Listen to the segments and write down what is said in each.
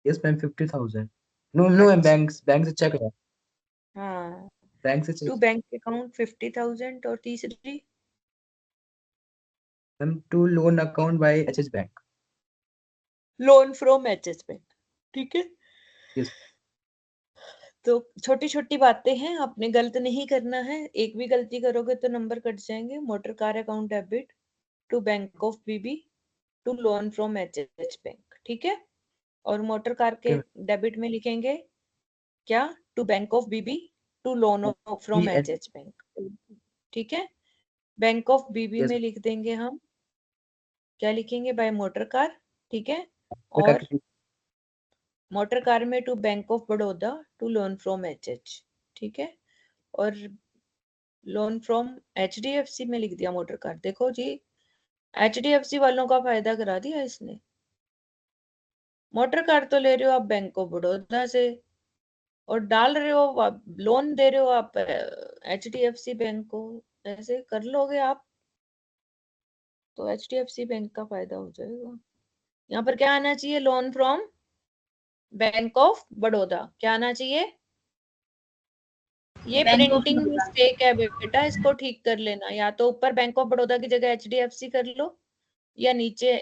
Yes ma'am 50,000। No no ma'am, bank से cheque है। हाँ, बैंक से टू चेक बैंक अकाउंट 50,000। और तीसरी ma'am, to loan account by HH bank. Loan from HH bank. ठीक है, यस। तो छोटी छोटी बातें हैं, आपने गलत नहीं करना है। एक भी गलती करोगे तो नंबर कट जाएंगे। Motor car account debit to bank of BB to loan from HH bank. ठीक है, और मोटर कार के डेबिट में लिखेंगे क्या? To bank of BB to loan from HH bank. ठीक है, बैंक ऑफ बीबी यस। में लिख देंगे हम, क्या लिखेंगे? By motor car. ठीक है, और मोटर कार में to bank of Baroda to loan from HH. ठीक है, और लोन फ्रॉम एचडीएफसी में लिख दिया मोटर कार। देखो जी, एचडीएफसी वालों का फायदा करा दिया इसने। मोटर कार तो ले रहे हो आप बैंक ऑफ बड़ौदा से, और डाल रहे हो आप, लोन दे रहे हो आप एचडीएफसी बैंक को। ऐसे कर लोगे आप तो एचडीएफसी बैंक का फायदा हो जाएगा। यहाँ पर क्या आना चाहिए? Loan from bank of Baroda. क्या आना चाहिए? ये bank of printing Baroda. Mistake है बेटा, इसको ठीक कर लेना। या तो ऊपर बैंक ऑफ बड़ौदा की जगह एचडीएफसी कर लो, या नीचे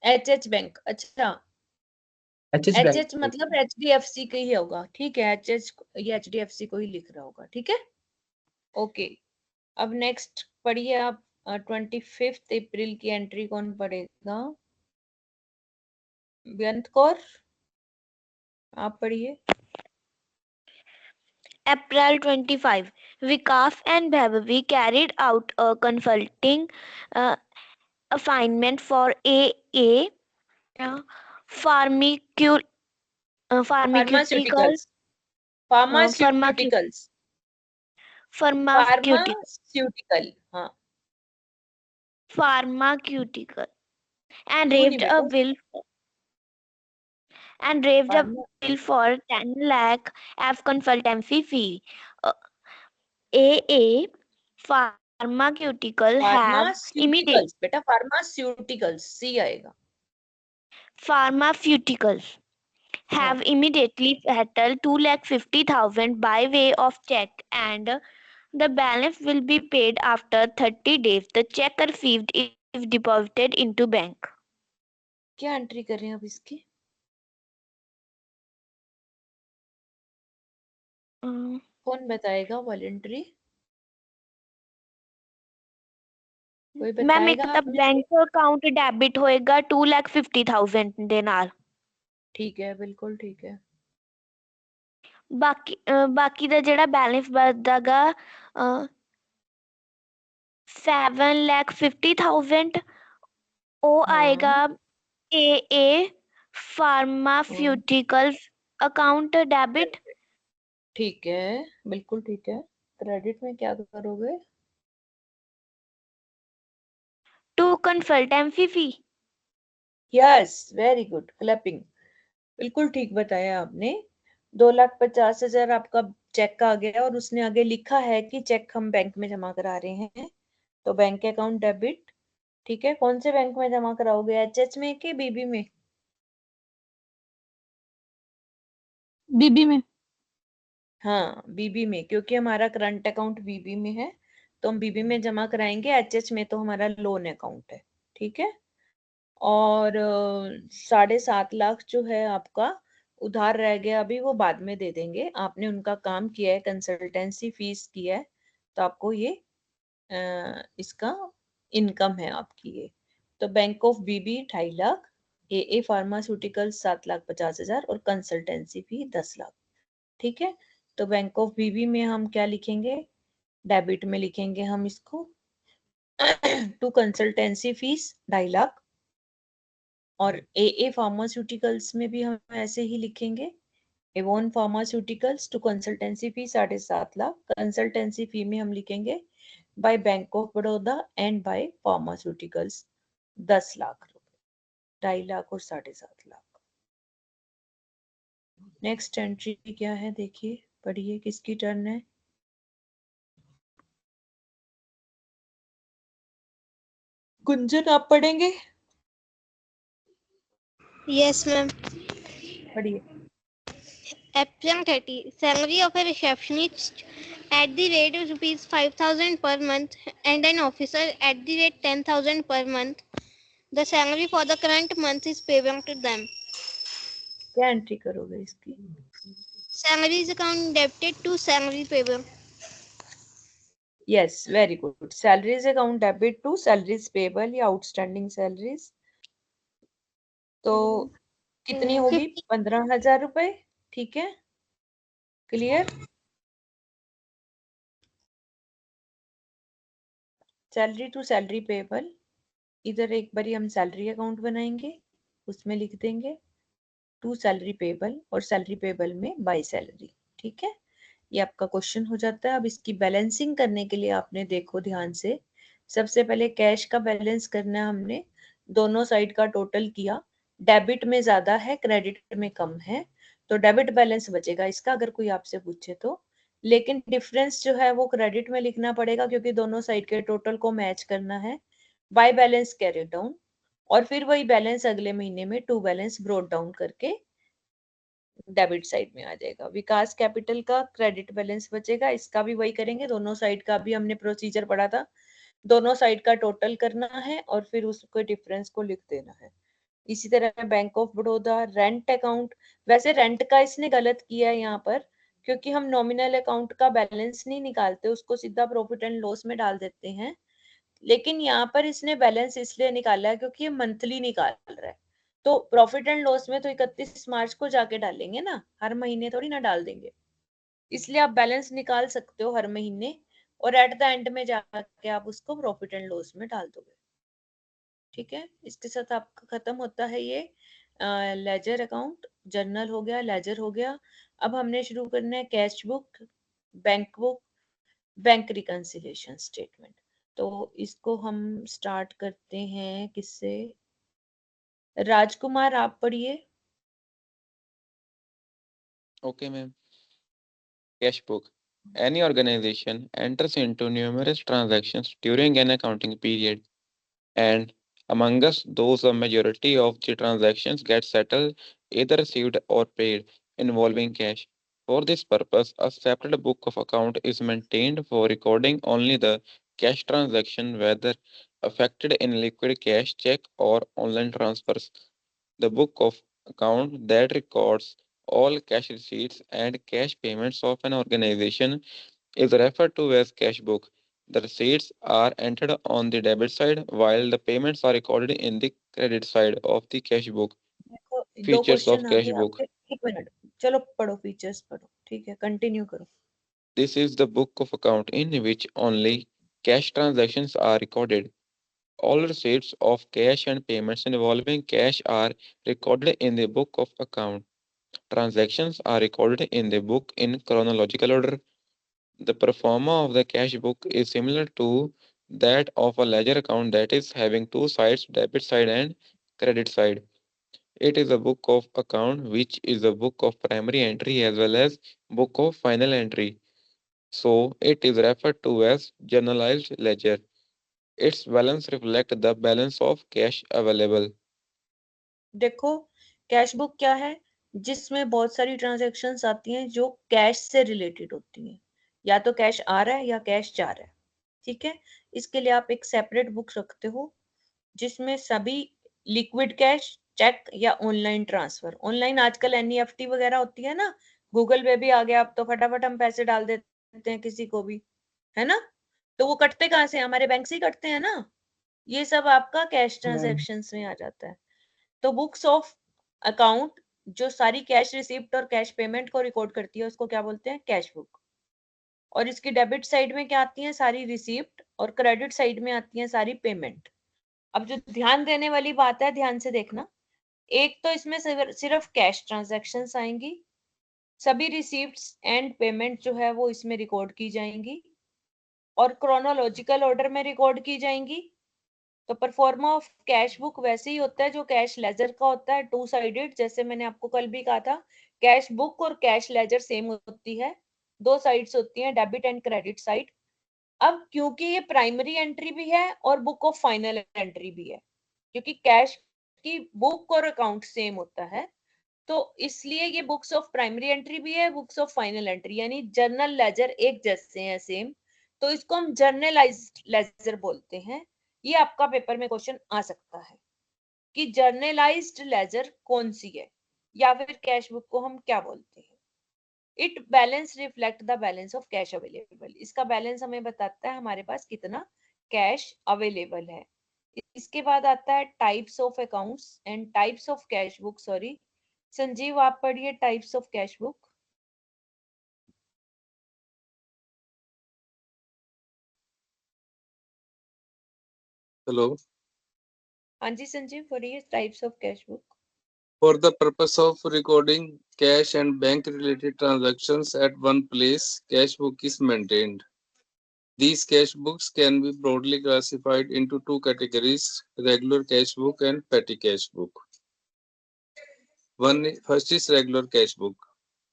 एच बैंक। अच्छा, एचएच एच बैंक। एच मतलब एचडीएफसी का ही होगा। ठीक है, एच एच ये एचडीएफसी को ही लिख रहा होगा। ठीक है, ओके। अब नेक्स्ट पढ़िए आप। 25 अप्रैल की एंट्री कौन पढ़ेगा? बेअंत कौर, आप पढ़िए। April 25, Vikas and Bhairavi carried out a consulting assignment for a pharmaceutical pharmaceutical pharmaceuticals, pharmaceuticals, pharmaceutical pharmaceutical. हाँ, pharmaceutical and क्यों नहीं raised a बेटा? bill and raised a pharma bill for 10 lakh as consultancy fee. Uh, a pharmaceutical have immediate pharmaceuticals बेटा, pharmaceuticals सी आएगा। pharmaceuticals हाँ, have immediately settled 2,50,000 by way of check, and the balance will be paid after 30 days. The check received is deposited into bank. क्या entry कर रहे हैं अब इसकी? कौन बताएगा? वॉलेंट्री कोई मैम बताएगा एक आप तब में से? बैंक अकाउंट डेबिट होएगा 2,50,000 ਦੇ ਨਾਲ। ठीक है, बिल्कुल ठीक है। ਬਾਕੀ ਦਾ ਜਿਹੜਾ ਬੈਲੈਂਸ ਬਚਦਾਗਾ 7,50,000 ਉਹ ਆਏਗਾ हाँ, AA फार्मास्यूटिकल्स अकाउंट डेबिट। ठीक है, बिल्कुल ठीक है। क्रेडिट में क्या करोगे? To consultancy fee. Yes, very good, clapping. बिल्कुल ठीक बताया आपने। 2,50,000 आपका चेक आ गया, और उसने आगे लिखा है कि चेक हम बैंक में जमा करा रहे हैं, तो बैंक अकाउंट डेबिट। ठीक है, कौन से बैंक में जमा कराओगे? एचएच में कि बीबी में? बीबी में। हाँ, बीबी में, क्योंकि हमारा करंट अकाउंट बीबी में है, तो हम बीबी में जमा कराएंगे। एचएच में तो हमारा लोन अकाउंट है। ठीक है, और 7.5 लाख जो है आपका उधार रह गया अभी, वो बाद में दे देंगे। आपने उनका काम किया है, कंसल्टेंसी फीस किया है, तो आपको ये इसका इनकम है आपकी ये। तो bank of BB 2.5 lakh, a pharmaceutical 7,50,000, और कंसल्टेंसी फी 10 लाख। ठीक है, तो बैंक ऑफ बीबी में हम क्या लिखेंगे? डेबिट में लिखेंगे हम इसको टू कंसल्टेंसी फीस 2.5 लाख, और ए फार्मास्यूटिकल्स में भी हम ऐसे ही लिखेंगे। Avon pharmaceuticals to consultancy fee 7.5 lakh. Consultancy fee में हम लिखेंगे by bank of Baroda and by pharmaceuticals 10 lakh रुपए, 2.5 लाख और 7.5 लाख। नेक्स्ट एंट्री क्या है देखिए, पढ़िए, किसकी टर्न है? गुंजन, आप पढ़ेंगे? Yes, ma'am. पढ़िए। Option 30. Salary of a receptionist at the rate of rupees 5,000 per month and an officer at the rate 10,000 per month. The salary for the current month is payable to them. क्या entry करोगे इसकी? Salaries account debited to salary payable. Yes, very good. Salaries account debit to salaries payable या outstanding salaries. तो कितनी होगी? 15,000 रुपए। ठीक है, clear. Salary to salary payable, इधर एक बारी हम सैलरी अकाउंट बनाएंगे, उसमें लिख देंगे टू सैलरी पेबल और सैलरी पेबल में बाय सैलरी। ठीक है, ये आपका क्वेश्चन हो जाता है। अब इसकी बैलेंसिंग करने के लिए आपने देखो ध्यान से, सबसे पहले कैश का बैलेंस करना है हमने। दोनों साइड का टोटल किया, डेबिट में ज्यादा है क्रेडिट में कम है, तो डेबिट बैलेंस बचेगा इसका अगर कोई आपसे पूछे तो। लेकिन डिफरेंस जो है वो क्रेडिट में लिखना पड़ेगा क्योंकि दोनों साइड के टोटल को मैच करना है। बाय बैलेंस कैरी डाउन, और फिर वही बैलेंस अगले महीने में टू बैलेंस ब्रोट डाउन करके डेबिट साइड में आ जाएगा। विकास कैपिटल का क्रेडिट बैलेंस बचेगा, इसका भी वही करेंगे। दोनों साइड का भी हमने प्रोसीजर पढ़ा था, दोनों साइड का टोटल करना है और फिर उसके डिफरेंस को लिख देना है। इसी तरह bank of Baroda rent account, वैसे रेंट का इसने गलत किया है यहाँ पर, क्योंकि हम नॉमिनल अकाउंट का बैलेंस नहीं निकालते, उसको सीधा प्रॉफिट एंड लॉस में डाल देते हैं। लेकिन यहाँ पर इसने बैलेंस इसलिए निकाला है क्योंकि ये मंथली निकाल रहा है, तो प्रॉफिट एंड लॉस में तो 31 मार्च को जाके डालेंगे ना, हर महीने थोड़ी ना डाल देंगे। इसलिए आप बैलेंस निकाल सकते हो हर महीने और एट द एंड में जाके आप उसको प्रॉफिट एंड लॉस में डाल दोगे। ठीक है, इसके साथ आपका खत्म होता है ये लेजर अकाउंट। जर्नल हो गया, लेजर हो गया। अब हमने शुरू करना है cash book, bank book, bank reconciliation statement. तो इसको हम स्टार्ट करते हैं किससे? राजकुमार आप पढ़िए। Okay, ma'am. Cash book. Any organization enters into numerous transactions during an accounting period, and among us, those a majority of the transactions get settled, either received or paid, involving cash. For this purpose, a separate book of account is maintained for recording only the cash transaction, whether affected in liquid cash, check, or online transfers. The book of account that records all cash receipts and cash payments of an organization is referred to as cash book. The receipts are entered on the debit side while the payments are recorded in the credit side of the cash book. देखो, दो Features question of आ cash गए book. आपके। एक minute, चलो पढ़ो, features पढ़ो। ठीक है, कंटिन्यू करो। This is the book of account in which only cash transactions are recorded. All receipts of cash and payments involving cash are recorded in the book of account. Transactions are recorded in the book in chronological order. The pro forma of the cash book is similar to that of a ledger account, that is having two sides, debit side and credit side. It is a book of account which is a book of primary entry as well as book of final entry. So it is referred to as generalized ledger. Its balance reflect the balance of cash available. देखो, cash book क्या है? जिसमें बहुत सारी transactions आती हैं जो cash से रिलेटेड होती हैं, या तो कैश आ रहा है या कैश जा रहा है। ठीक है, इसके लिए आप एक सेपरेट बुक रखते हो जिसमें सभी लिक्विड कैश, चेक या ऑनलाइन ट्रांसफर, ऑनलाइन आजकल एनईएफटी वगैरह होती है ना, गूगल पे भी आ गया, अब तो फटाफट हम पैसे डाल देते हैं किसी को भी, है ना? तो वो कटते कहाँ से? हमारे बैंक से ही कटते हैं ना। ये सब आपका कैश ट्रांजैक्शंस में आ जाता है। तो बुक्स ऑफ अकाउंट जो सारी कैश रिसिप्ट और कैश पेमेंट को रिकॉर्ड करती है उसको क्या बोलते हैं? Cash book. और इसकी डेबिट साइड में क्या आती है? सारी रिसिप्ट, और क्रेडिट साइड में आती है सारी पेमेंट। अब जो ध्यान देने वाली बात है, ध्यान से देखना, एक तो इसमें सिर्फ कैश ट्रांजैक्शंस आएंगी, सभी रिसीप्ट्स एंड पेमेंट जो है वो इसमें रिकॉर्ड की जाएंगी और क्रोनोलॉजिकल ऑर्डर में रिकॉर्ड की जाएंगी। तो परफॉर्मा ऑफ कैश बुक वैसे ही होता है जो कैश लेजर का होता है, टू साइडेड। जैसे मैंने आपको कल भी कहा था, कैश बुक और कैश लेजर सेम होती है, दो साइड्स होती हैं, डेबिट एंड क्रेडिट साइड। अब क्योंकि ये प्राइमरी एंट्री भी है और बुक ऑफ फाइनल एंट्री भी है, क्योंकि कैश कि बुक और अकाउंट सेम होता है, तो इसलिए ये बुक्स ऑफ प्राइमरी एंट्री भी है, बुक्स ऑफ फाइनल एंट्री, यानी जर्नल लेजर एक जैसे हैं सेम, तो इसको हम जर्नलाइज्ड लेजर बोलते हैं। ये आपका पेपर में क्वेश्चन आ सकता है कि जर्नलाइज्ड लेजर कौन सी है, या फिर कैश बुक को हम क्या बोलते हैं। It balance reflect the balance of cash available, इसका बैलेंस हमें बताता है हमारे पास कितना कैश अवेलेबल है। इसके बाद आता है types of accounts and types of cash book. Sorry Sanjeev, आप पढ़िए types of cash book. Hello. हाँ जी संजीव, पढ़िए types of cash book. For the purpose of recording cash and bank related transactions at one place, cash book is maintained. These cash books can be broadly classified into two categories, regular cash book and petty cash book. First is regular cash book.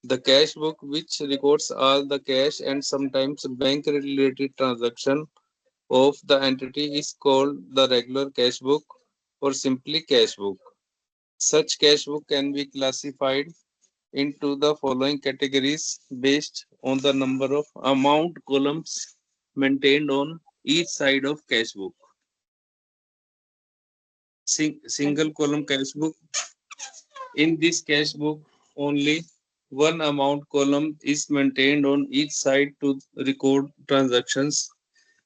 The cash book which records all the cash and sometimes bank related transaction of the entity is called the regular cash book or simply cash book. Such cash book can be classified into the following categories based on the number of amount columns maintained on each side of cash book. Single column cash book. In this cash book, only one amount column is maintained on each side to record transactions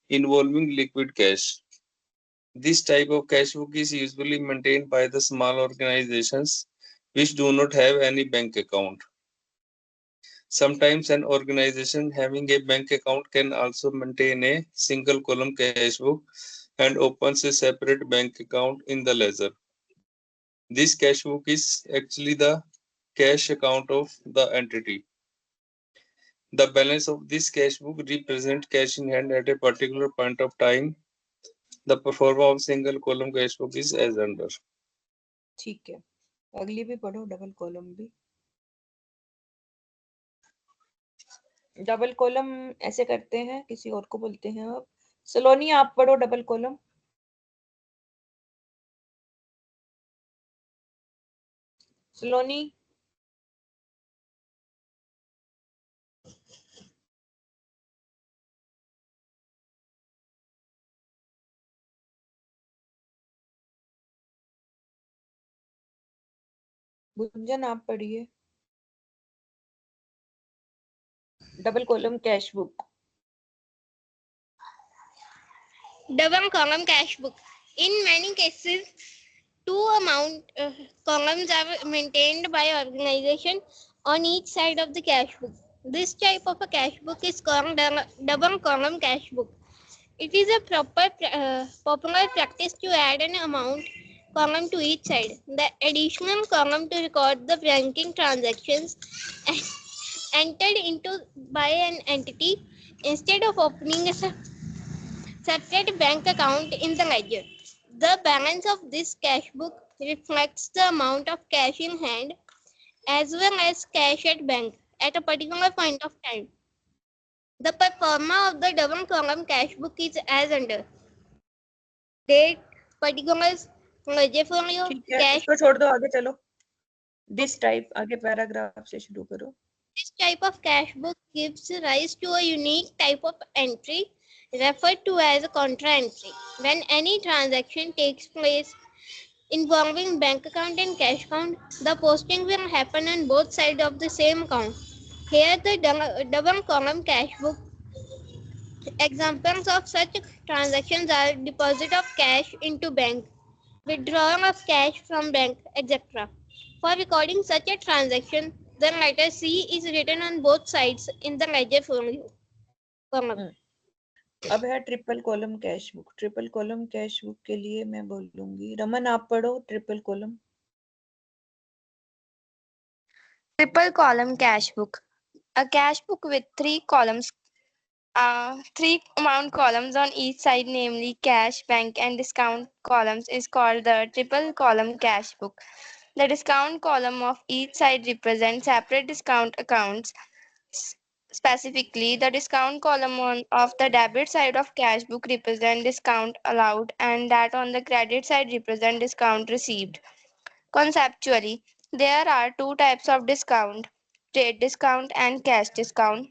involving liquid cash. This type of cash book is usually maintained by the small organizations which do not have any bank account. Sometimes an organization having a bank account can also maintain a single column cash book and opens a separate bank account in the ledger. This cash book is actually the cash account of the entity. The balance of this cash book represents cash in hand at a particular point of time. The performance of single column cash book is as under. ठीक है, अगली भी पढ़ो, double column भी। Double column ऐसे करते हैं, किसी और को बोलते हैं आप। सलोनी आप पढ़ो डबल कॉलम। सलोनी गुंजन आप पढ़िए double column cash book. Double column cash book. In many cases, two amount columns are maintained by organization on each side of the cash book. This type of a cash book is called double column cash book. It is a popular practice to add an amount column to each side. The additional column to record the banking transactions entered into by an entity instead of opening a separate bank account in the ledger. The balance of this cash book reflects the amount of cash in hand as well as cash at bank at a particular point of time. The performance of the double column cash book is as under: date, particulars, ledger folio, ठीक है, cash. इसको छोड़ दो, आगे चलो। This type, आगे paragraph से शुरू करो। This type of cash book gives rise to a unique type of entry referred to as a contra entry. When any transaction takes place involving bank account and cash account, the posting will happen on both sides of the same account. Here the double column cash book. Examples of such transactions are deposit of cash into bank, withdrawal of cash from bank, etc. For recording such a transaction, the letter C is written on both sides in the ledger folio. column. अब है triple column cash book. Triple column cash book के लिए मैं बोलूंगी, रमन आप पढ़ो triple column. Triple column cash book. A cash book with three columns, three amount columns on each side, namely cash, bank, and discount columns, is called the triple column cash book. The discount column of each side represents separate discount accounts. Specifically, the discount column of the debit side of cash book represent discount allowed and that on the credit side represent discount received. Conceptually, there are two types of discount, trade discount and cash discount.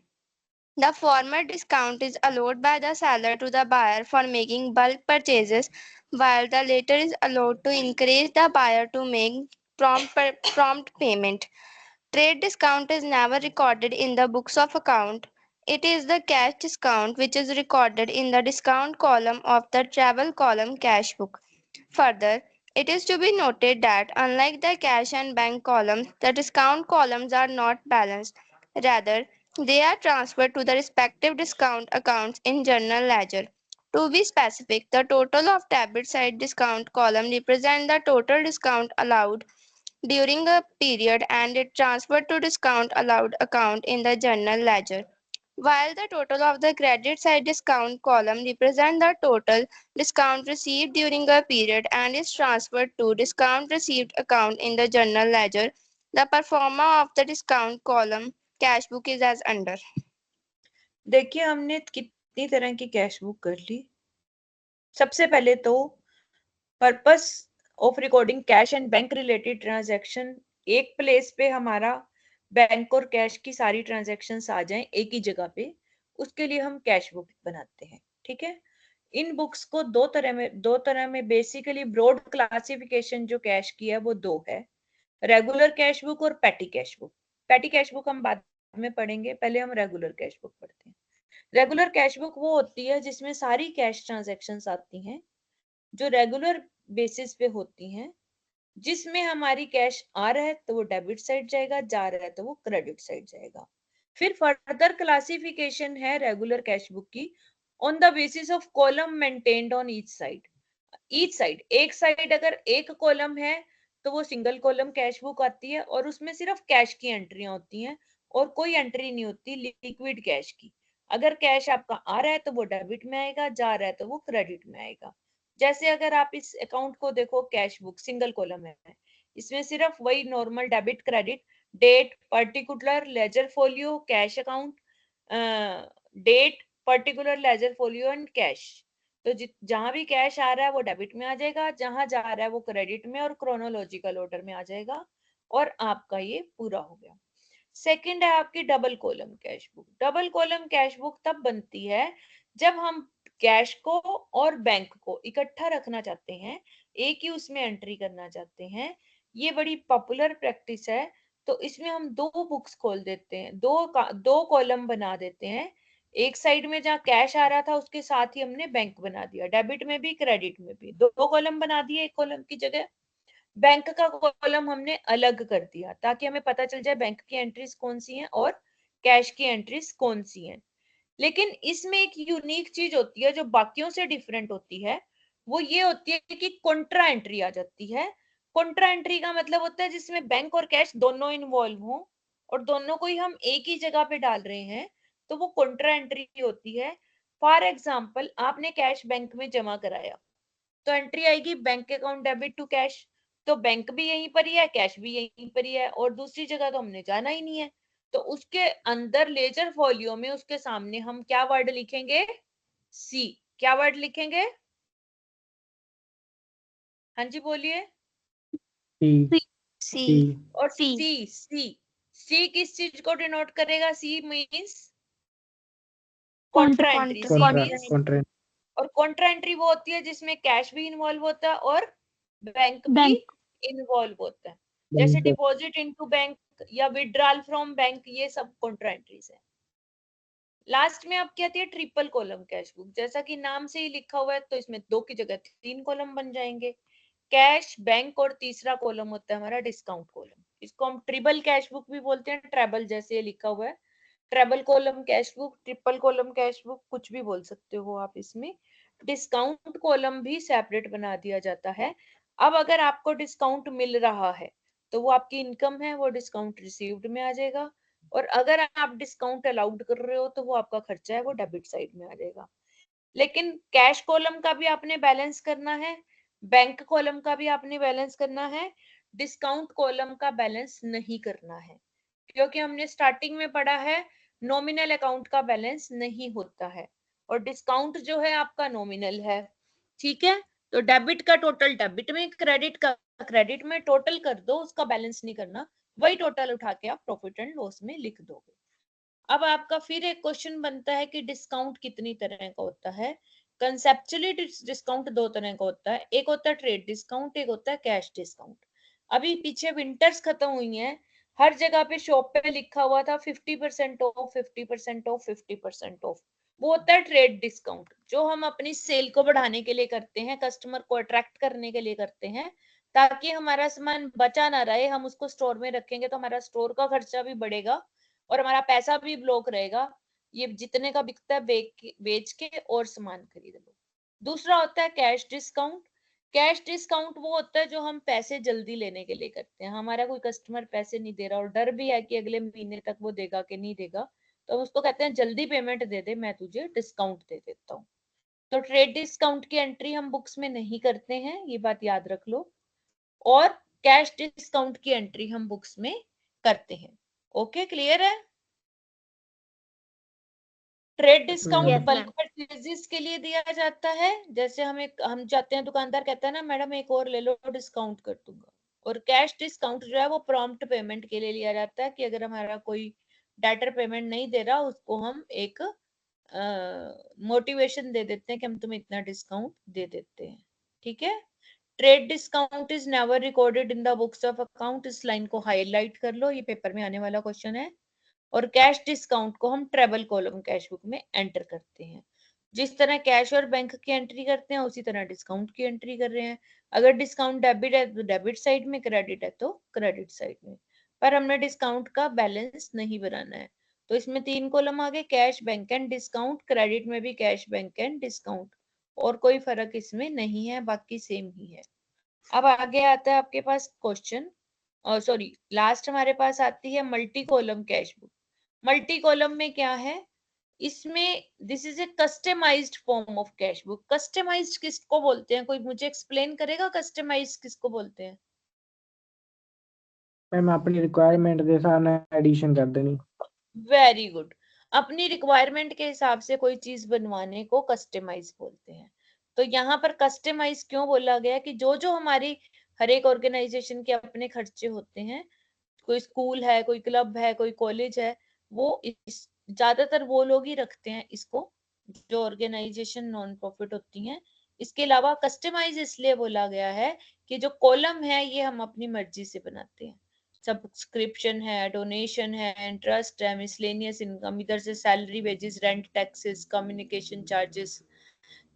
The former discount is allowed by the seller to the buyer for making bulk purchases, while the latter is allowed to encourage the buyer to make prompt payment. Trade discount is never recorded in the books of account. It is the cash discount which is recorded in the discount column of the travel column cash book. Further, it is to be noted that unlike the cash and bank columns, the discount columns are not balanced. Rather, they are transferred to the respective discount accounts in general ledger. To be specific, the total of debit side discount column represents the total discount allowed during a period and it transferred to discount allowed account in the general ledger. While the total of the credit side discount column represents the total discount received during a period and is transferred to discount received account in the general ledger, the performer of the discount column cash book is as under. देखिए हमने कितनी तरह की cash book कर ली। सबसे पहले तो purpose of recording cash and bank related transaction, एक प्लेस पे हमारा बैंक और कैश की सारी ट्रांजैक्शंस आ जाएं एक ही जगह पे, उसके लिए हम कैश बुक बनाते हैं। ठीक है, इन बुक्स को दो तरह में बेसिकली ब्रॉड क्लासिफिकेशन जो कैश की है वो दो है, रेगुलर कैश बुक और petty cash book. Petty cash book हम बाद में पढ़ेंगे, पहले हम रेगुलर कैश बुक पढ़ते हैं। रेगुलर कैश बुक वो होती है जिसमें सारी कैश ट्रांजैक्शंस आती हैं जो रेगुलर बेसिस पे होती हैं, जिसमें हमारी कैश आ रहा है तो वो डेबिट साइड जाएगा, जा रहा है तो वो क्रेडिट साइड जाएगा। फिर फर्दर क्लासिफिकेशन है रेगुलर कैश बुक की on the basis of column maintained on each side. एक साइड अगर एक कॉलम है तो वो सिंगल कॉलम कैश बुक आती है और उसमें सिर्फ कैश की एंट्रियां होती हैं और कोई एंट्री नहीं होती लिक्विड कैश की। अगर कैश आपका आ रहा है तो वो डेबिट में आएगा, जा रहा है तो वो क्रेडिट में आएगा। जैसे अगर आप इस अकाउंट को देखो, कैश बुक सिंगल कॉलम है, इसमें सिर्फ वही normal debit credit, date, particular, ledger folio, cash account, date, particular, ledger folio and cash. तो जहां भी कैश आ रहा है वो डेबिट में आ जाएगा, जहां जा रहा है वो क्रेडिट में और क्रोनोलॉजिकल ऑर्डर में आ जाएगा और आपका ये पूरा हो गया। सेकंड है आपकी double column cash book. Double column cash book तब बनती है जब हम कैश को और बैंक को इकट्ठा रखना चाहते हैं, एक ही उसमें एंट्री करना चाहते हैं। ये बड़ी पॉपुलर प्रैक्टिस है, तो इसमें हम दो बुक्स खोल देते हैं, दो कॉलम बना देते हैं। एक साइड में जहाँ कैश आ रहा था उसके साथ ही हमने बैंक बना दिया, डेबिट में भी क्रेडिट में भी दो कॉलम बना दिए, एक कॉलम की जगह बैंक का कॉलम हमने अलग कर दिया ताकि हमें पता चल जाए बैंक की एंट्रीज कौन सी हैं और कैश की एंट्रीज कौन सी हैं। लेकिन इसमें एक यूनिक चीज होती है जो बाकियों से डिफरेंट होती है, वो ये होती है कि कॉन्ट्रा एंट्री आ जाती है। कॉन्ट्रा एंट्री का मतलब होता है जिसमें बैंक और कैश दोनों इन्वॉल्व हों और दोनों को ही हम एक ही जगह पे डाल रहे हैं, तो वो कॉन्ट्रा एंट्री होती है। फॉर एग्जाम्पल, आपने कैश बैंक में जमा कराया तो एंट्री आएगी bank account debit to cash, तो बैंक भी यहीं पर ही है, कैश भी यहीं पर ही है और दूसरी जगह तो हमने जाना ही नहीं है। तो उसके अंदर लेजर फोलियो में उसके सामने हम क्या वर्ड लिखेंगे? सी। क्या वर्ड लिखेंगे? हाँ जी बोलिए। सी और सी किस चीज को डिनोट करेगा? सी मींस कॉन्ट्रा एंट्री। और कॉन्ट्रा एंट्री वो होती है जिसमें कैश भी इन्वॉल्व होता है और बैंक भी इन्वॉल्व होता है, जैसे डिपॉजिट इनटू बैंक या विड्रॉल फ्रॉम बैंक, ये सब कॉन्ट्रा एंट्रीज है। लास्ट में आपकी आती है ट्रिपल कॉलम कैश बुक। जैसा कि नाम से ही लिखा हुआ है तो इसमें दो की जगह तीन कॉलम बन जाएंगे, कैश, बैंक और तीसरा कॉलम होता है हमारा डिस्काउंट कॉलम। इसको हम ट्रिपल कैश बुक भी बोलते हैं, ट्रेबल जैसे लिखा हुआ है, treble column cash book, triple column cash book, कुछ भी बोल सकते हो आप। इसमें डिस्काउंट कॉलम भी सेपरेट बना दिया जाता है। अब अगर आपको डिस्काउंट मिल रहा है तो वो आपकी इनकम है, वो डिस्काउंट रिसीव्ड में आ जाएगा, और अगर आप डिस्काउंट अलाउड कर रहे हो तो वो आपका खर्चा है, वो डेबिट साइड में आ जाएगा। लेकिन कैश कॉलम का भी आपने बैलेंस करना है, बैंक कॉलम का भी आपने बैलेंस करना है, डिस्काउंट कॉलम का बैलेंस नहीं करना है, क्योंकि हमने स्टार्टिंग में पढ़ा है नॉमिनल अकाउंट का बैलेंस नहीं होता है, और डिस्काउंट जो है आपका नॉमिनल है, ठीक है। तो डेबिट का टोटल डेबिट में, क्रेडिट का क्रेडिट में, टोटल कर दो, उसका बैलेंस नहीं करना, वही टोटल उठा के आप प्रॉफिट एंड लॉस में लिख दोगे। अब आपका फिर एक क्वेश्चन बनता है कि डिस्काउंट कितनी तरह का होता है। कंसेप्चुअली डिस्काउंट दो तरह का होता है, एक होता है ट्रेड डिस्काउंट, एक होता है कैश डिस्काउंट। अभी पीछे विंटर्स खत्म हुई हैं, हर जगह पे शॉप पे लिखा हुआ था 50% ऑफ, 50% ऑफ, 50% ऑफ। वो होता है ट्रेड डिस्काउंट, जो हम अपनी सेल को बढ़ाने के लिए करते हैं, कस्टमर को अट्रैक्ट करने के लिए करते हैं, ताकि हमारा सामान बचा ना रहे। हम उसको स्टोर में रखेंगे तो हमारा स्टोर का खर्चा भी बढ़ेगा और हमारा पैसा भी ब्लॉक रहेगा। ये जितने का बिकता है बेच के और सामान खरीद लो। दूसरा होता है कैश डिस्काउंट। कैश डिस्काउंट वो होता है जो हम पैसे जल्दी लेने के लिए करते हैं। हमारा कोई कस्टमर पैसे नहीं दे रहा और डर भी है कि अगले महीने तक वो देगा कि नहीं देगा, तो हम उसको कहते हैं जल्दी पेमेंट दे दे, मैं तुझे डिस्काउंट दे देता हूँ। तो ट्रेड डिस्काउंट की एंट्री हम बुक्स में नहीं करते हैं, ये बात याद रख लो। और कैश डिस्काउंट की एंट्री हम बुक्स में करते हैं। ओके, क्लियर है? Trade discount Yes, bulk ma'am. Purchases के लिए दिया जाता है। जैसे हम जाते हैं, दुकानदार कहता है ना मैडम एक और ले लो, डिस्काउंट कर दूंगा। और कैश डिस्काउंट जो है वो प्रॉम्प्ट पेमेंट के लिए लिया जाता है, कि अगर हमारा कोई डेटर पेमेंट नहीं दे रहा, उसको हम एक मोटिवेशन दे देते हैं कि हम तुम्हें इतना डिस्काउंट दे देते हैं, ठीक है। Trade discount is never recorded in the books of account. इस लाइन को हाईलाइट कर लो, ये पेपर में आने वाला क्वेश्चन है। और कैश डिस्काउंट को हम ट्रेवल कॉलम कैश बुक में एंटर करते हैं। जिस तरह कैश और बैंक की एंट्री करते हैं, उसी तरह डिस्काउंट की एंट्री कर रहे हैं। अगर डिस्काउंट डेबिट है तो डेबिट साइड में, क्रेडिट है तो क्रेडिट साइड में। पर हमने डिस्काउंट का बैलेंस नहीं बनाना है, तो इसमें 3 कॉलम आ गए, cash, bank and discount. Credit में भी कैश, बैंक एंड डिस्काउंट, और कोई फर्क इसमें नहीं है, बाकी सेम ही है। अब आगे आता है आपके पास क्वेश्चन, और सॉरी लास्ट हमारे पास आती है multi column cash book. Multi column में क्या है, इसमें this is a customised form of cash book. Customised किसको बोलते हैं, कोई मुझे एक्सप्लेन करेगा कस्टमाइज्ड किसको बोलते हैं? मैम अपनी रिक्वायरमेंट के हिसाब से एडिशन कर देनी। Very good. अपनी रिक्वायरमेंट के हिसाब से कोई चीज बनवाने को कस्टमाइज बोलते हैं। तो यहाँ पर कस्टमाइज क्यों बोला गया, कि जो जो हमारी हर एक ऑर्गेनाइजेशन के अपने खर्चे होते हैं, कोई स्कूल है, कोई क्लब है, कोई कॉलेज है, वो इस ज्यादातर वो लोग ही रखते हैं इसको, जो ऑर्गेनाइजेशन नॉन प्रॉफिट होती हैं। इसके अलावा कस्टमाइज इसलिए बोला गया है कि जो कॉलम है ये हम अपनी मर्जी से बनाते हैं। सब्सक्रिप्शन है, डोनेशन है, इंटरेस्ट है, मिसलेनियस इनकम, इधर से salary, wages, rent, taxes, communication charges.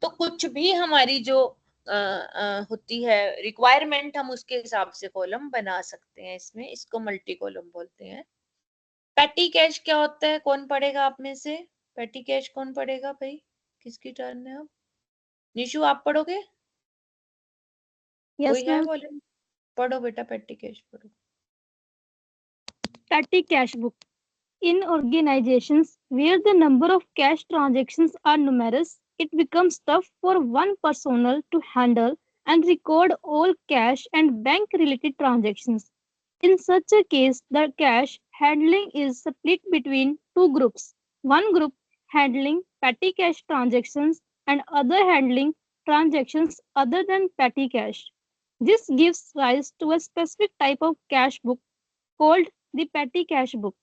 तो कुछ भी हमारी जो होती है रिक्वायरमेंट, हम उसके हिसाब से कॉलम बना सकते हैं इसमें, इसको मल्टी कॉलम बोलते हैं। पेटी कैश क्या होता है, कौन पढ़ेगा आप में से? पेटी कैश कौन पढ़ेगा भाई? किसकी टर्न है अब? निशु आप पढ़ोगे? Yes, कोई है ma'am. बोले? पढ़ो बेटा, पेटी कैश पढ़ो। Petty cash book. In organizations where the number of cash transactions are numerous, it becomes tough for one personnel to handle and record all cash and bank related transactions. In such a case, the cash handling is split between two groups. One group handling petty cash transactions and other handling transactions other than petty cash. This gives rise to a specific type of cash book called the petty cash book.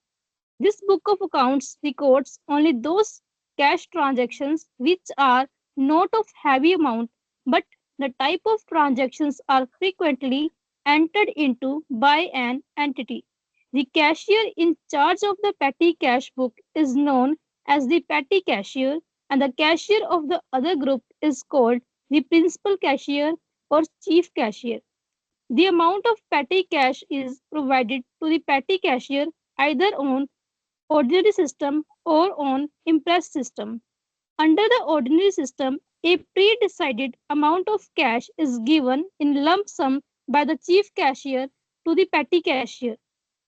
This book of accounts records only those cash transactions which are not of heavy amount, but the type of transactions are frequently entered into by an entity. The cashier in charge of the petty cash book is known as the petty cashier, and the cashier of the other group is called the principal cashier or chief cashier. The amount of petty cash is provided to the petty cashier either on ordinary system or on impress system. Under the ordinary system, a pre-decided amount of cash is given in lump sum by the chief cashier to the petty cashier.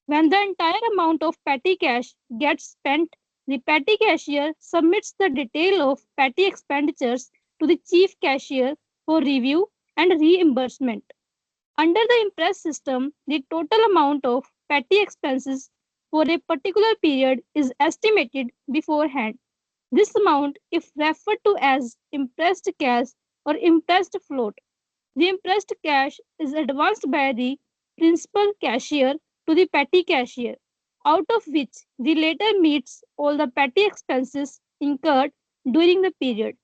When the entire amount of petty cash gets spent, the petty cashier submits the detail of petty expenditures to the chief cashier for review and reimbursement. Under the impress system, the total amount of petty expenses for a particular period is estimated beforehand. This amount, if referred to as impressed cash or impressed float, the impressed cash is advanced by the principal cashier to the petty cashier, out of which the latter meets all the petty expenses incurred during the period.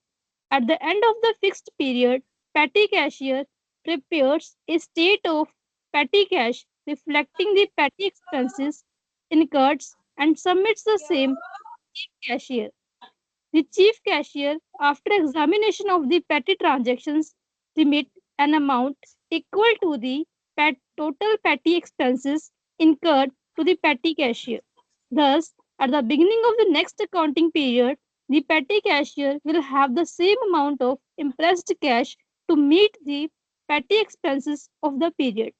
At the end of the fixed period, petty cashier prepares a state of petty cash reflecting the petty expenses incurred and submits the same to the cashier. The chief cashier, after examination of the petty transactions, remit an amount equal to the total petty expenses incurred to the petty cashier. Thus, at the beginning of the next accounting period, the petty cashier will have the same amount of impressed cash to meet the petty expenses of the period.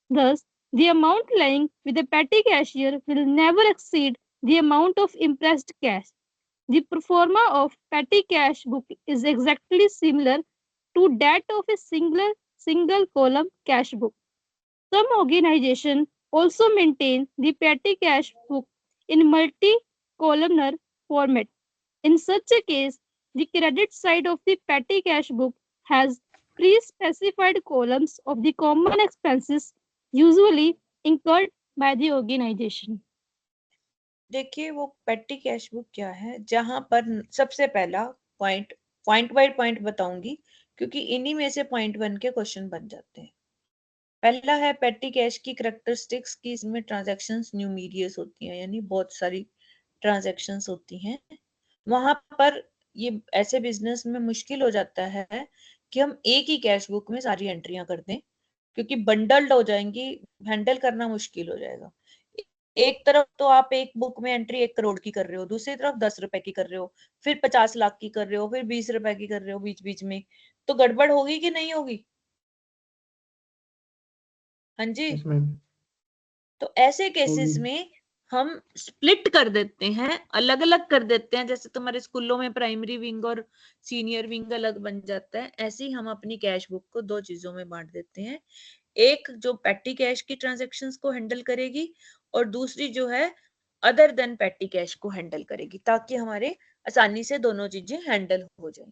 Thus, the amount lying with the petty cashier will never exceed the amount of impressed cash. The pro forma of petty cash book is exactly similar to that of a single column cash book. Some organizations also maintain the petty cash book in multi-columnar format. In such a case, the credit side of the petty cash book has pre-specified columns of the common expenses usually incurred by the organization. देखिए वो पेटी cash book क्या है, जहां पर सबसे पहला point by point बताऊंगी, क्योंकि इन्हीं में से पॉइंट 1 के क्वेश्चन बन जाते हैं। पहला है पेटी कैश की कैरेक्टरिस्टिक्स की, इसमें ट्रांजैक्शंस न्यूमेरियस होती हैं, यानी बहुत सारी ट्रांजैक्शंस होती हैं। वहां पर ये ऐसे बिजनेस में मुश्किल हो जाता है कि हम एक ही कैश बुक में सारी एंट्रियां कर दें, क्योंकि बंडल्ड हो जाएंगी, हैंडल करना मुश्किल हो जाएगा। एक तरफ तो आप एक बुक में एंट्री 1 करोड़ की कर रहे हो, दूसरी तरफ 10 रुपए की कर रहे हो, फिर 50 लाख की कर रहे हो, फिर 20 रुपए की कर रहे हो, बीच बीच में तो गड़बड़ होगी कि नहीं होगी? हाँ जी। Yes, ma'am. तो ऐसे केसेस होगी। में हम स्प्लिट कर देते हैं, अलग अलग कर देते हैं। जैसे तुम्हारे स्कूलों में प्राइमरी विंग और सीनियर विंग अलग बन जाता है, ऐसे ही हम अपनी कैश बुक को 2 चीजों में बांट देते हैं। एक जो पेटी कैश की ट्रांजैक्शंस को हैंडल करेगी, और दूसरी जो है अदर देन पेटी कैश को हैंडल करेगी, ताकि हमारे आसानी से दोनों चीजें हैंडल हो जाएं।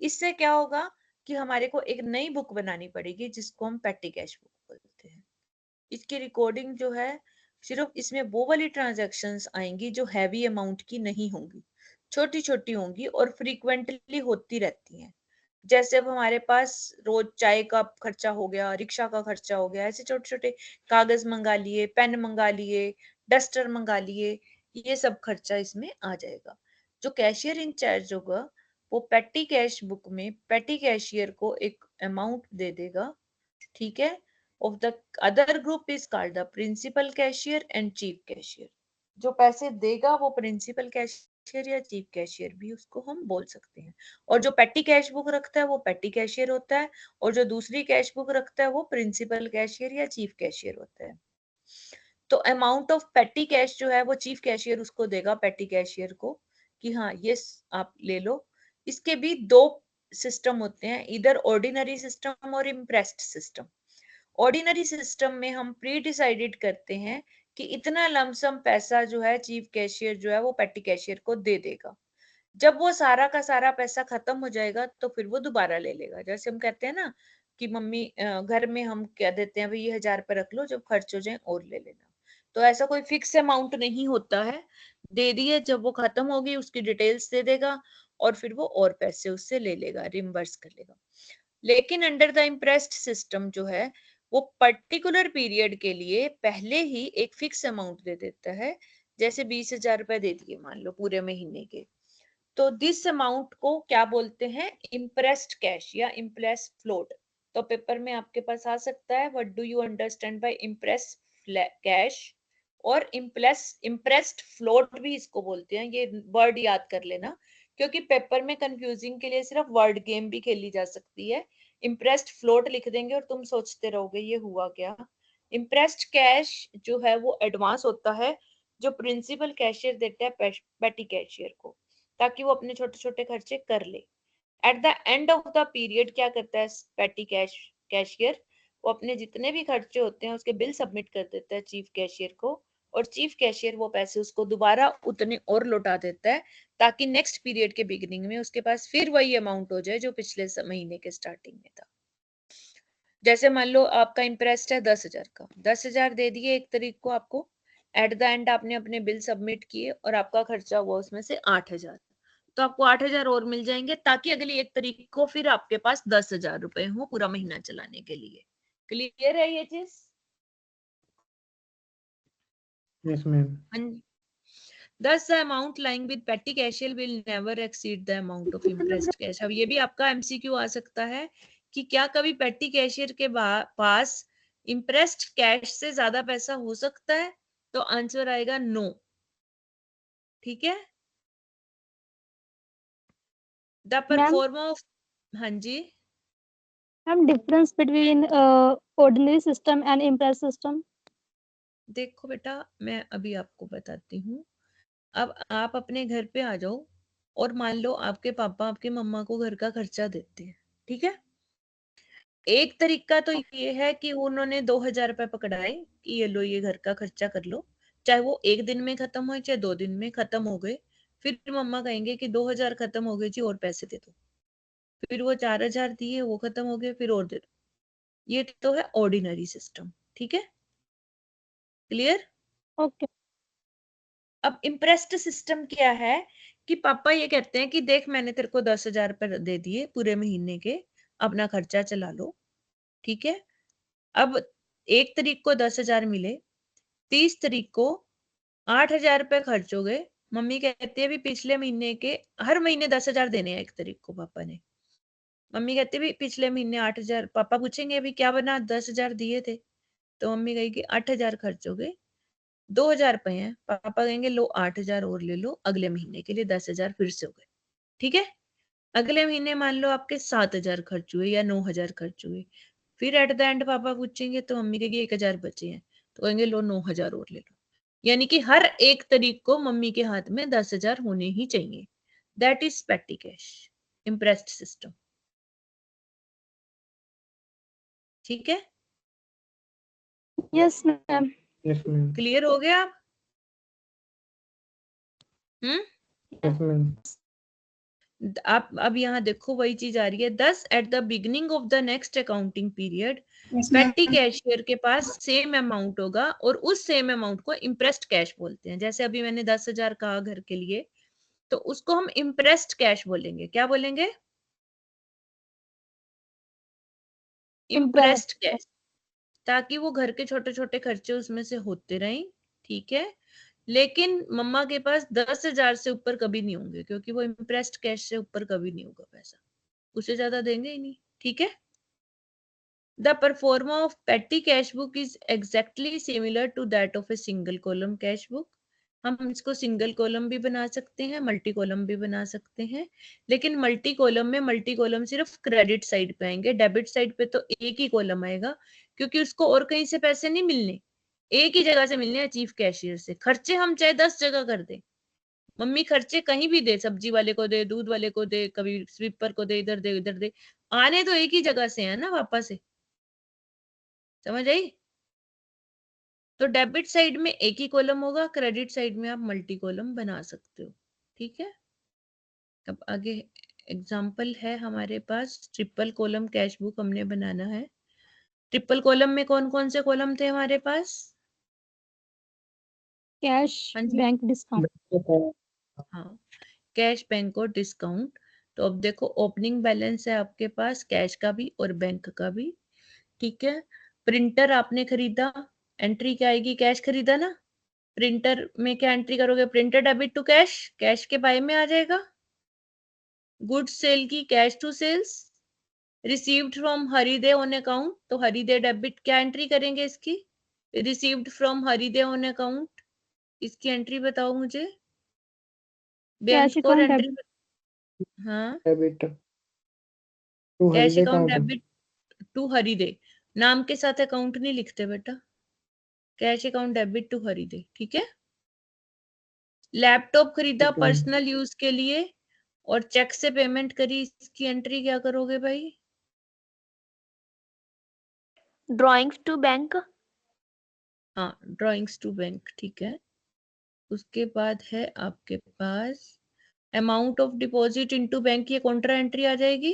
इससे क्या होगा कि हमारे को एक नई बुक बनानी पड़ेगी जिसको हम पेटी कैश बुक बोलते हैं। इसकी रिकॉर्डिंग जो है, सिर्फ इसमें वो वाली ट्रांजैक्शंस आएंगी जो हैवी अमाउंट की नहीं होंगी, छोटी छोटी होंगी और फ्रीक्वेंटली होती रहती हैं। जैसे अब हमारे पास रोज चाय का खर्चा हो गया, रिक्शा का खर्चा हो गया, ऐसे छोटे छोटे कागज मंगा लिए, पेन मंगा लिए, डस्टर मंगा लिए, ये सब खर्चा इसमें आ जाएगा। जो कैशियर इंचार्ज होगा वो पेटी कैश बुक में पेटी कैशियर को एक अमाउंट दे देगा, ठीक है। Of the other group is called the principal cashier and chief cashier. जो पैसे देगा वो प्रिंसिपल कैशियर या चीफ कैशियर भी उसको हम बोल सकते हैं। और जो पेटी कैश बुक रखता है वो पेटी कैशियर होता है, और जो दूसरी कैश बुक रखता है वो प्रिंसिपल कैशियर या चीफ कैशियर होता है। तो अमाउंट ऑफ पेटी कैश जो है वो चीफ कैशियर उसको देगा पेटी कैशियर को, कि हाँ ये आप ले लो। इसके भी 2 सिस्टम होते हैं, इधर ऑर्डिनरी सिस्टम और इम्प्रेस्ड सिस्टम। ऑर्डिनरी सिस्टम में हम प्री डिसाइडेड करते हैं कि इतना लमसम पैसा जो है चीफ कैशियर जो है वो पेटी कैशियर को दे देगा। जब वो सारा का सारा पैसा खत्म हो जाएगा तो फिर वो दोबारा ले लेगा। जैसे हम कहते हैं ना कि मम्मी घर में हम कह देते हैं भाई ये 1000 रुपए रख लो, जब खर्च हो जाए और ले लेना। तो ऐसा कोई फिक्स अमाउंट नहीं होता है, दे दिए, जब वो खत्म होगी उसकी डिटेल्स दे देगा और फिर वो और पैसे उससे ले लेगा, रिम्बर्स कर लेगा। लेकिन अंडर द इम्प्रेस्ड सिस्टम जो है वो पर्टिकुलर पीरियड के लिए पहले ही एक फिक्स अमाउंट दे देता है। जैसे 20,000 रुपए दे दिए मान लो पूरे महीने के, तो दिस अमाउंट को क्या बोलते हैं? इम्प्रेस्ड कैश या इम्प्रेस्ड फ्लोट। तो पेपर में आपके पास आ सकता है, what do you understand by impressed cash, और इम्प्रेस्ड फ्लोट भी इसको बोलते हैं। ये वर्ड याद कर लेना, क्योंकि पेपर में कंफ्यूजिंग के लिए सिर्फ वर्ड गेम भी खेली जा सकती है। इम्प्रेस्ड फ्लोट लिख देंगे और तुम सोचते रहोगे ये हुआ क्या। इम्प्रेस्ड कैश जो है वो एडवांस होता है जो प्रिंसिपल कैशियर देता है पेटी कैशियर को, ताकि वो अपने छोटे छोटे खर्चे कर ले। At the end of the period क्या करता है पेटी कैशियर? वो अपने जितने भी खर्चे होते हैं उसके बिल सबमिट कर देता है चीफ कैशियर को, और चीफ कैशियर वो पैसे उसको दोबारा उतने और लौटा देता है ताकि नेक्स्ट पीरियड के बिगिनिंग में उसके पास फिर वही अमाउंट हो जाए जो पिछले महीने के स्टार्टिंग में था। जैसे मान लो आपका इंटरेस्ट है 10,000 का, 10,000 दे दिए 1 तारीख को आपको, एट द एंड आपने अपने बिल सबमिट किए और आपका खर्चा हुआ उसमें से 8,000, तो आपको 8,000 और मिल जाएंगे ताकि अगली 1 तारीख को फिर आपके पास 10,000 रुपए हो पूरा महीना चलाने के लिए। क्लियर है ये चीज? Yes ma'am. Thus, the amount lying with petty cashier will never exceed the amount of impressed cash. अब ये भी आपका MCQ आ सकता है कि क्या कभी पेटी कैशियर के पास इम्प्रेस्ड कैश से ज्यादा पैसा हो सकता है? तो आंसर आएगा नो। ठीक है। द परफॉर्म ऑफ, हाँ जी ma'am, difference between ordinary system and impress system. देखो बेटा, मैं अभी आपको बताती हूँ। अब आप अपने घर पे आ जाओ और मान लो आपके पापा आपके मम्मा को घर का खर्चा देते हैं, ठीक है। एक तरीका तो ये है कि उन्होंने 2,000 रुपए पकड़ाए कि ये लो, ये घर का खर्चा कर लो, चाहे वो 1 दिन में खत्म हो चाहे 2 दिन में खत्म हो गए। फिर मम्मा कहेंगे कि 2,000 खत्म हो गए जी, और पैसे दे दो। फिर वो 4,000 दिए, वो खत्म हो गए, फिर और दे दो। ये तो है ऑर्डिनरी सिस्टम। ठीक है, क्लियर? ओके। अब इम्प्रेस्ड सिस्टम क्या है कि पापा ये कहते हैं कि देख, मैंने तेरे को 10,000 रुपए दे दिए पूरे महीने के, अपना खर्चा चला लो। ठीक है। अब 1 तारीख को 10,000 मिले, 30 तारीख को 8,000 रुपए खर्च हो गए। मम्मी कहती है भी पिछले महीने के, हर महीने 10,000 देने हैं 1 तारीख को पापा ने। मम्मी कहती है भी पिछले महीने 8,000, पापा पूछेंगे अभी क्या बना, 10,000 दिए थे, तो मम्मी कहेगी 8,000 खर्च हो गए, 2,000 रुपए हैं। पापा कहेंगे लो 8,000 और ले लो अगले महीने के लिए, 10,000 फिर से हो गए। ठीक है। अगले महीने मान लो आपके 7,000 खर्च हुए या 9,000 खर्च हुए, फिर एट द एंड पापा पूछेंगे तो मम्मी कहेगी 1,000 बचे हैं, तो कहेंगे लो 9,000 और ले लो। यानी कि हर 1 तारीख को मम्मी के हाथ में 10,000 होने ही चाहिए। दैट इज पेटी कैश, इम्प्रेस्ड सिस्टम। ठीक है, yes ma'am. Yes ma'am. Clear हो गया आप? Yes ma'am. आप अब यहाँ देखो वही चीज आ रही है। दस at the beginning of the next accounting period पेटी कैशियर के पास सेम अमाउंट होगा और उस सेम अमाउंट को इम्प्रेस्ड कैश बोलते हैं। जैसे अभी मैंने 10,000 कहा घर के लिए, तो उसको हम इम्प्रेस्ड कैश बोलेंगे। क्या बोलेंगे? इम्प्रेस्ड कैश, ताकि वो घर के छोटे छोटे खर्चे उसमें से होते रहें। ठीक है। लेकिन मम्मा के पास 10,000 से ऊपर कभी नहीं होंगे, क्योंकि वो इम्प्रेस्ड कैश से ऊपर कभी नहीं होगा पैसा, उससे ज्यादा देंगे ही नहीं। ठीक है। The performa of petty cash book is exactly similar to that of a single column cash book. हम इसको सिंगल कॉलम भी बना सकते हैं, मल्टी कॉलम भी बना सकते हैं। लेकिन मल्टी कॉलम सिर्फ क्रेडिट साइड पे आएंगे, डेबिट साइड पे तो एक ही कॉलम आएगा, क्योंकि उसको और कहीं से पैसे नहीं मिलने, एक ही जगह से मिलने हैं, चीफ कैशियर से। खर्चे हम चाहे 10 जगह कर दें, मम्मी खर्चे कहीं भी दे, सब्जी वाले को दे, दूध वाले को दे, कभी स्वीपर को दे, इधर दे उधर दे, आने तो एक ही जगह से है ना, वापस से। समझ आई? तो डेबिट साइड में एक ही कॉलम होगा, क्रेडिट साइड में आप मल्टी कॉलम बना सकते हो। ठीक है। अब आगे एग्जांपल है हमारे पास, ट्रिपल कॉलम कैश बुक हमने बनाना है। ट्रिपल कॉलम में कौन कौन से कॉलम थे हमारे पास? कैश, हाँ जी, बैंक, डिस्काउंट। हाँ, कैश, बैंक और डिस्काउंट। तो अब देखो, ओपनिंग बैलेंस है आपके पास कैश का भी और बैंक का भी। ठीक है। प्रिंटर आपने खरीदा, एंट्री क्या आएगी? कैश खरीदा ना, प्रिंटर में क्या एंट्री करोगे? Printer debit to cash, cash के बाय में आ जाएगा। गुड्स सेल की cash to sales, received from Haride on account, तो हरिदे डेबिट, क्या एंट्री करेंगे इसकी? Received from Haride on account, इसकी एंट्री बताओ मुझे। कैश बैंक और अकाउंट एंट्री, हाँ, debit to cash holiday account account. Debit to Haride, नाम के साथ अकाउंट नहीं लिखते बेटा, cash account debit to Haride. ठीक है। लैपटॉप खरीदा ठीक है। पर्सनल यूज के लिए और चेक से पेमेंट करी, इसकी एंट्री क्या करोगे भाई? Drawings to bank. हाँ, ड्रॉइंग्स टू बैंक, ठीक है। उसके बाद है आपके पास amount of deposit into bank, ये कॉन्ट्रा एंट्री आ जाएगी।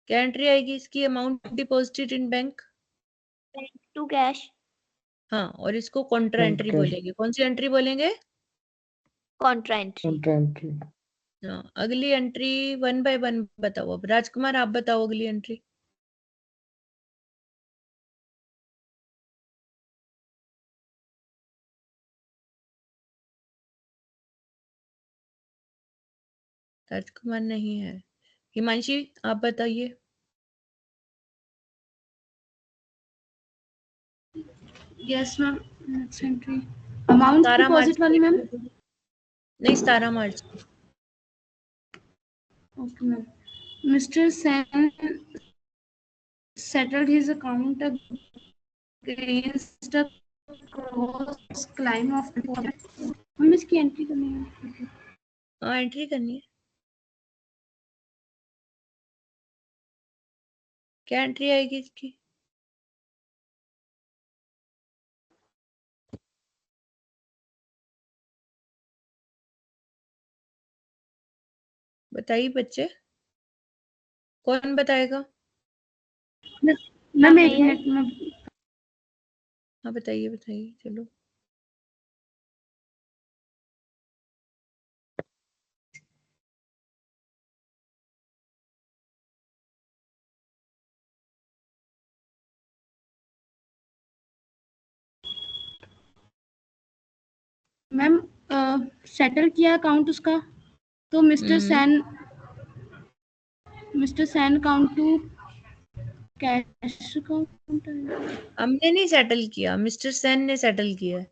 क्या एंट्री आएगी इसकी? Amount deposited in bank. To cash. हाँ, और इसको कॉन्ट्रा Bank एंट्री cash. बोलेंगे। कौन सी एंट्री बोलेंगे? Contra entry. Contra entry. हाँ, अगली एंट्री 1 बाय 1 बताओ। अब राजकुमार आप बताओ अगली एंट्री। राजकुमार नहीं है। हिमांशी आप बताइए। Yes ma'am, next entry amount 17 March deposit वाली मैम। नहीं, 17 मार्च की। Okay ma'am. Mister Sen settled his account against a gross claim of हम इसकी एंट्री करनी है। हाँ, एंट्री करनी है। क्या एंट्री आएगी इसकी? बताइए बच्चे, कौन बताएगा? मैम एक मिनट में। हाँ, बताइए बताइए, चलो। मैम सेटल किया अकाउंट उसका, तो mister Sen account to cash account. हमने नहीं सेटल किया, मिस्टर सेन ने सेटल किया है।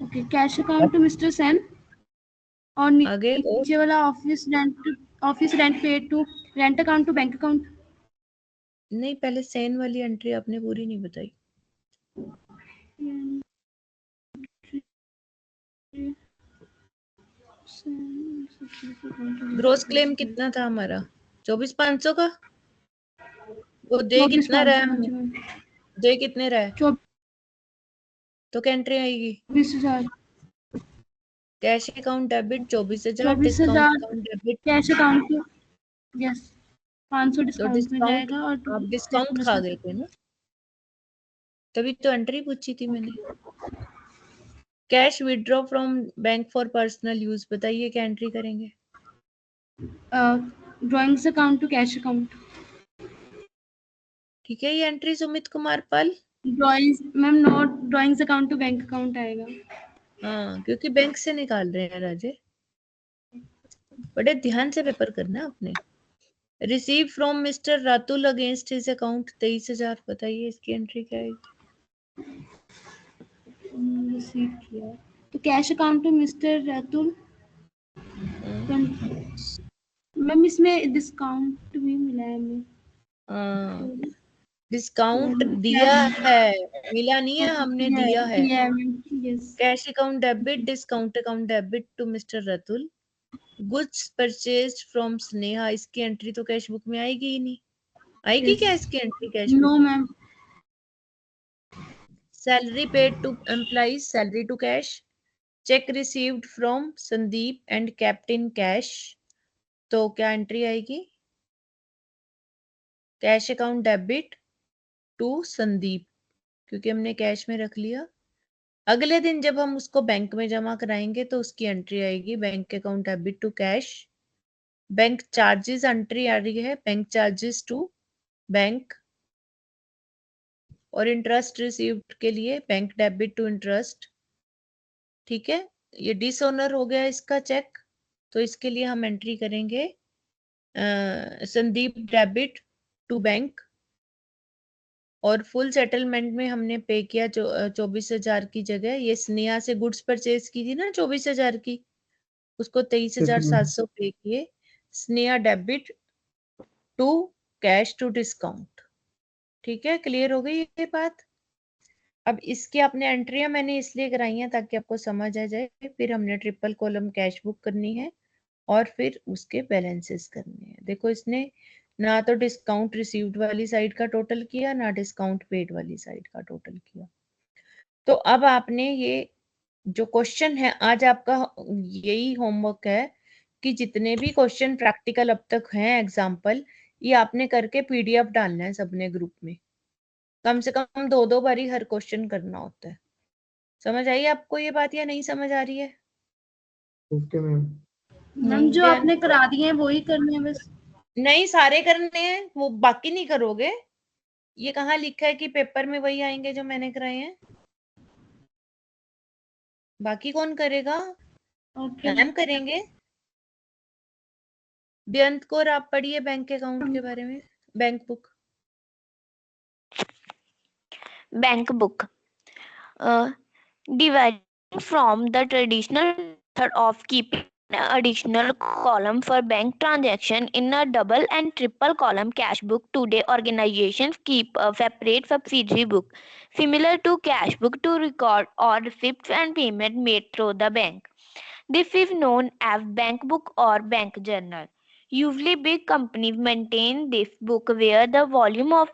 Okay, cash account to mister Sen और आगे और नीचे वाला office rent paid to rent account to bank account. नहीं, पहले सेन वाली एंट्री आपने पूरी नहीं बताई। ग्रोस क्लेम कितना था हमारा? 24,500 का। वो दे कितना रहा है हमें? दे कितने रहा है? तो क्या एंट्री आएगी? 24,000। Cash account debit 24,000, 24,000 discount account debit. Cash account yes 500 तो डिस्काउंट में डिस्काउंट, जाएगा और आप डिस्काउंट खा गए थे ना, तभी तो एंट्री पूछी थी मैंने। Cash withdraw from bank for personal use, बताइए क्या एंट्री करेंगे? Drawings account to cash account. ठीक है, ये entry Sumit Kumar Pal. Drawings ma'am not drawings account to bank account आएगा। हाँ, क्योंकि बैंक से निकाल रहे हैं राजे। बड़े ध्यान से पेपर करना आपने। Receive from mister Ratul against his account 23,000, बताइए इसकी एंट्री क्या आएगी? रिसीव किया तो cash account to mister Ratul. Ma'am इसमें डिस्काउंट भी मिला है हमें। डिस्काउंट दिया है, मिला नहीं है, हमने दिया है। Yes. Cash account debit, discount account debit to mister Ratul. Goods purchased from Sneha, इसकी एंट्री तो कैश बुक में आएगी ही नहीं। आएगी क्या इसकी entry cash book? No ma'am. Salary paid to employees, salary to cash. Cheque received from Sandeep and kept in cash, तो क्या एंट्री आएगी? Cash account debit to Sandeep, क्योंकि हमने कैश में रख लिया। अगले दिन जब हम उसको बैंक में जमा कराएंगे तो उसकी एंट्री आएगी bank account debit to cash. Bank charges entry आ रही है, बैंक चार्जेस टू बैंक। और इंटरेस्ट रिसीव्ड के लिए बैंक डेबिट टू इंटरेस्ट। ठीक है, ये डिसऑनर हो गया इसका चेक, तो इसके लिए हम एंट्री करेंगे संदीप डेबिट टू बैंक। और फुल सेटलमेंट में हमने पे किया 24,000 की जगह, ये स्नेहा से गुड्स परचेज की थी ना 24,000 की, उसको 23,700 पे किए। Sneha debit to cash to discount. ठीक है, क्लियर हो गई ये बात? अब इसकी आपने एंट्रियां मैंने इसलिए कराई हैं ताकि आपको समझ आ जाए। फिर हमने ट्रिपल कॉलम कैश बुक करनी है और फिर उसके बैलेंसेस करने हैं। देखो, इसने ना तो डिस्काउंट रिसीव्ड वाली साइड का टोटल किया, ना डिस्काउंट पेड वाली साइड का टोटल किया। तो अब आपने ये जो क्वेश्चन है आज आपका यही होमवर्क है कि जितने भी क्वेश्चन प्रैक्टिकल अब तक हैं एग्जाम्पल, ये आपने करके पीडीएफ डालना है सबने ग्रुप में। कम से कम 2-2 बार ही हर क्वेश्चन करना होता है। समझ आई आपको ये बात या नहीं समझ आ रही है? Okay ma'am. मैम जो आपने करा दिए हैं वो ही करने हैं बस? नहीं, सारे करने हैं, वो बाकी नहीं करोगे। ये कहाँ लिखा है कि पेपर में वही आएंगे जो मैंने कराए हैं? बाकी कौन करेगा? ओके मैम करेंगे। बेअंत कौर आप पढ़िए बैंक अकाउंट के बारे में, bank book. Bank book. Dividing from the traditional method of keeping an additional column for bank transaction in a double and triple column cash book, today organizations keep a separate subsidiary book similar to cash book to record all receipts and payment made through the bank. This is known as bank book or bank journal. Usually big companies maintain this book where the volume of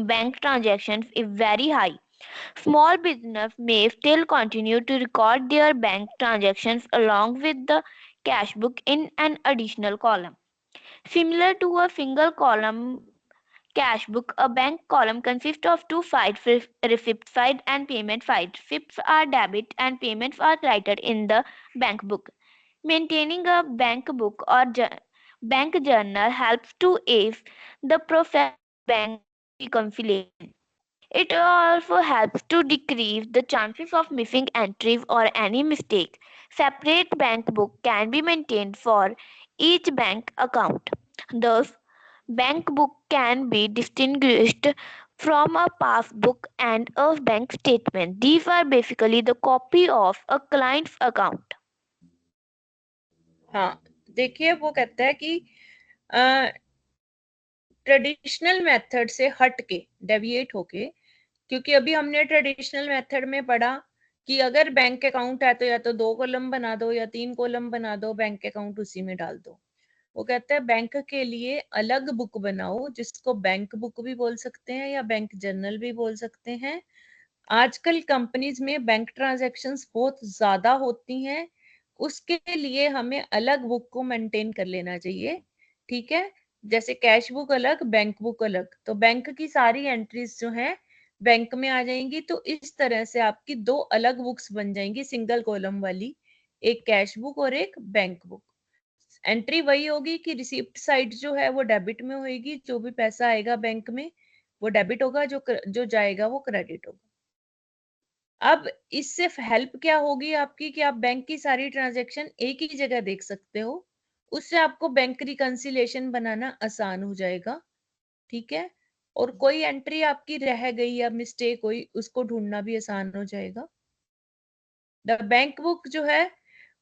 bank transactions is very high. Small business may still continue to record their bank transactions along with the cash book in an additional column. Similar to a single column cash book, a bank column consists of two sides, receipt side and payment side. Receipts are debit and payments are credited in the bank book. Maintaining a bank book or bank journal helps to aid the process of bank reconciliation. It also helps to decrease the chances of missing entries or any mistake. Separate bank book can be maintained for each bank account. Thus, bank book can be distinguished from a passbook and a bank statement. These are basically the copy of a client's account. हाँ, देखिए वो कहता है कि traditional method से हट के, deviate होके, क्योंकि अभी हमने ट्रेडिशनल मेथड में पढ़ा कि अगर बैंक अकाउंट है तो या तो 2 कॉलम बना दो या 3 कॉलम बना दो, बैंक अकाउंट उसी में डाल दो। वो कहता है बैंक के लिए अलग बुक बनाओ, जिसको बैंक बुक भी बोल सकते हैं या बैंक जर्नल भी बोल सकते हैं। आजकल कंपनीज में बैंक ट्रांजैक्शंस बहुत ज्यादा होती हैं, उसके लिए हमें अलग बुक को मेंटेन कर लेना चाहिए। ठीक है, जैसे कैश बुक अलग, बैंक बुक अलग, तो बैंक की सारी एंट्रीज जो हैं बैंक में आ जाएंगी। तो इस तरह से आपकी 2 अलग बुक्स बन जाएंगी, सिंगल कॉलम वाली, एक कैश बुक और एक बैंक बुक। एंट्री वही होगी कि रिसिप्ट साइड जो है वो डेबिट में होगी, जो भी पैसा आएगा बैंक में वो डेबिट होगा, जो जाएगा वो क्रेडिट होगा। अब इससे हेल्प क्या होगी आपकी कि आप बैंक की सारी ट्रांजैक्शन एक ही जगह देख सकते हो, उससे आपको बैंक रिकंसिलिएशन बनाना आसान हो जाएगा। ठीक है, और कोई एंट्री आपकी रह गई या मिस्टेक हुई उसको ढूंढना भी आसान हो जाएगा। द बैंक बुक जो है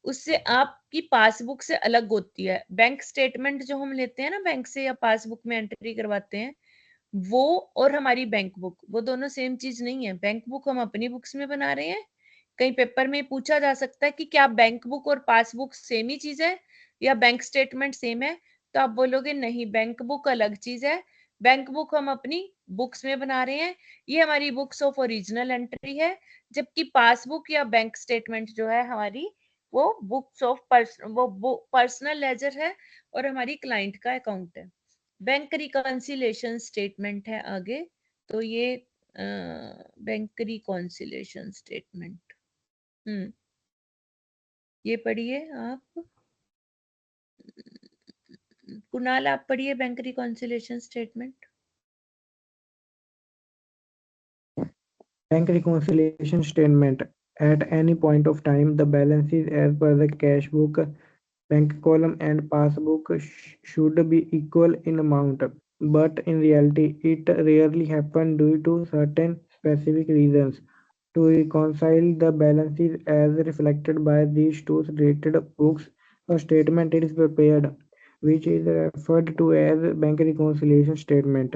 उससे आपकी पासबुक से अलग होती है। बैंक स्टेटमेंट जो हम लेते हैं ना बैंक से या पासबुक में एंट्री करवाते हैं, वो और हमारी बैंक बुक वो दोनों सेम चीज नहीं है। बैंक बुक हम अपनी बुक्स में बना रहे हैं। कई पेपर में पूछा जा सकता है कि क्या बैंक बुक और पासबुक सेम ही चीज है या बैंक स्टेटमेंट सेम है, तो आप बोलोगे नहीं, बैंक बुक अलग चीज है, बैंक बुक हम अपनी बुक्स में बना रहे हैं, ये हमारी बुक्स ऑफ ओरिजिनल एंट्री है, जबकि पासबुक या बैंक स्टेटमेंट जो है हमारी वो बुक्स ऑफ पर्सनल लेजर है और हमारी क्लाइंट का अकाउंट है। बैंक रिकंसिलिएशन स्टेटमेंट है आगे, तो ये बैंक रिकंसिलिएशन स्टेटमेंट ये पढ़िए आप। कुणाल आप पढ़िए bank reconciliation statement. Bank reconciliation statement. At any point of time, the balances as per the cash book, bank column and passbook should be equal in amount. But in reality, it rarely happens due to certain specific reasons. To reconcile the balances as reflected by these two related books, a statement is prepared, which is referred to as bank reconciliation statement.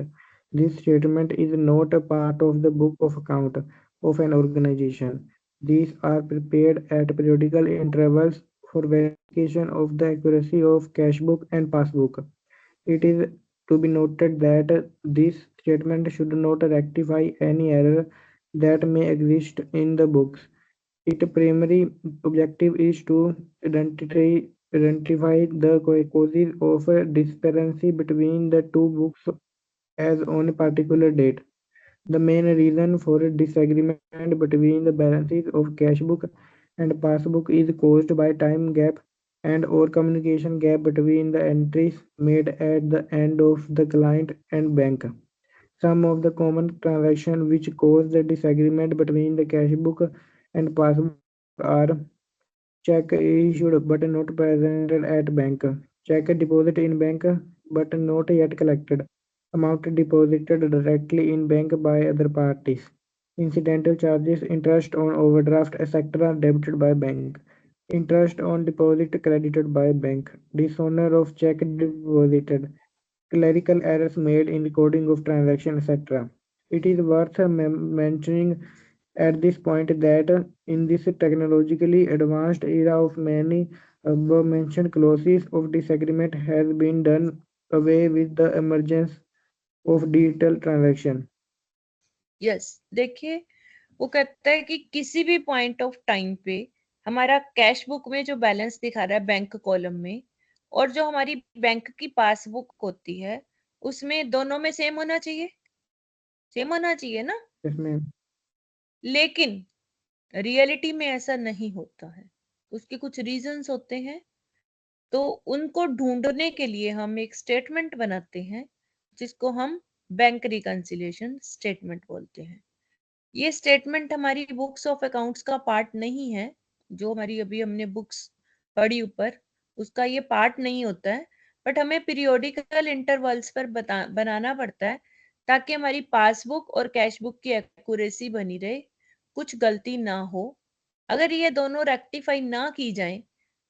This statement is not a part of the book of account of an organization. These are prepared at periodical intervals for verification of the accuracy of cash book and passbook. It is to be noted that this statement should not rectify any error that may exist in the books. Its primary objective is to identify the causes of discrepancy between the two books as on a particular date. The main reason for disagreement between the balances of cash book and passbook is caused by time gap and or communication gap between the entries made at the end of the client and bank. Some of the common transactions which cause the disagreement between the cash book and passbook are check issued but not presented at bank, check deposit in bank but not yet collected, amount deposited directly in bank by other parties, incidental charges, interest on overdraft, etc. debited by bank, interest on deposit credited by bank, dishonor of check deposited, clerical errors made in recording of transaction, etc. It is worth mentioning at this point that in this technologically advanced era of many above-mentioned clauses of disagreement has been done away with the emergence of digital transaction. Yes देखिए, वो कहता है कि किसी भी point of time पे हमारा cash book में जो बैलेंस दिखा रहा है बैंक कॉलम में और जो हमारी बैंक की पासबुक होती है उसमें दोनों में सेम होना चाहिए, सेम होना चाहिए ना। Yes, ma'am. लेकिन रियलिटी में ऐसा नहीं होता है, उसके कुछ रीजंस होते हैं। तो उनको ढूंढने के लिए हम एक स्टेटमेंट बनाते हैं जिसको हम बैंक रिकंसिलिएशन स्टेटमेंट बोलते हैं। ये स्टेटमेंट हमारी बुक्स ऑफ अकाउंट्स का पार्ट नहीं है, जो हमारी अभी हमने बुक्स पढ़ी ऊपर उसका ये पार्ट नहीं होता है, बट हमें पीरियोडिकल इंटरवल्स पर बनाना पड़ता है ताकि हमारी पासबुक और कैश बुक की एक्यूरेसी बनी रहे, कुछ गलती ना हो। अगर ये दोनों रेक्टिफाई ना की जाए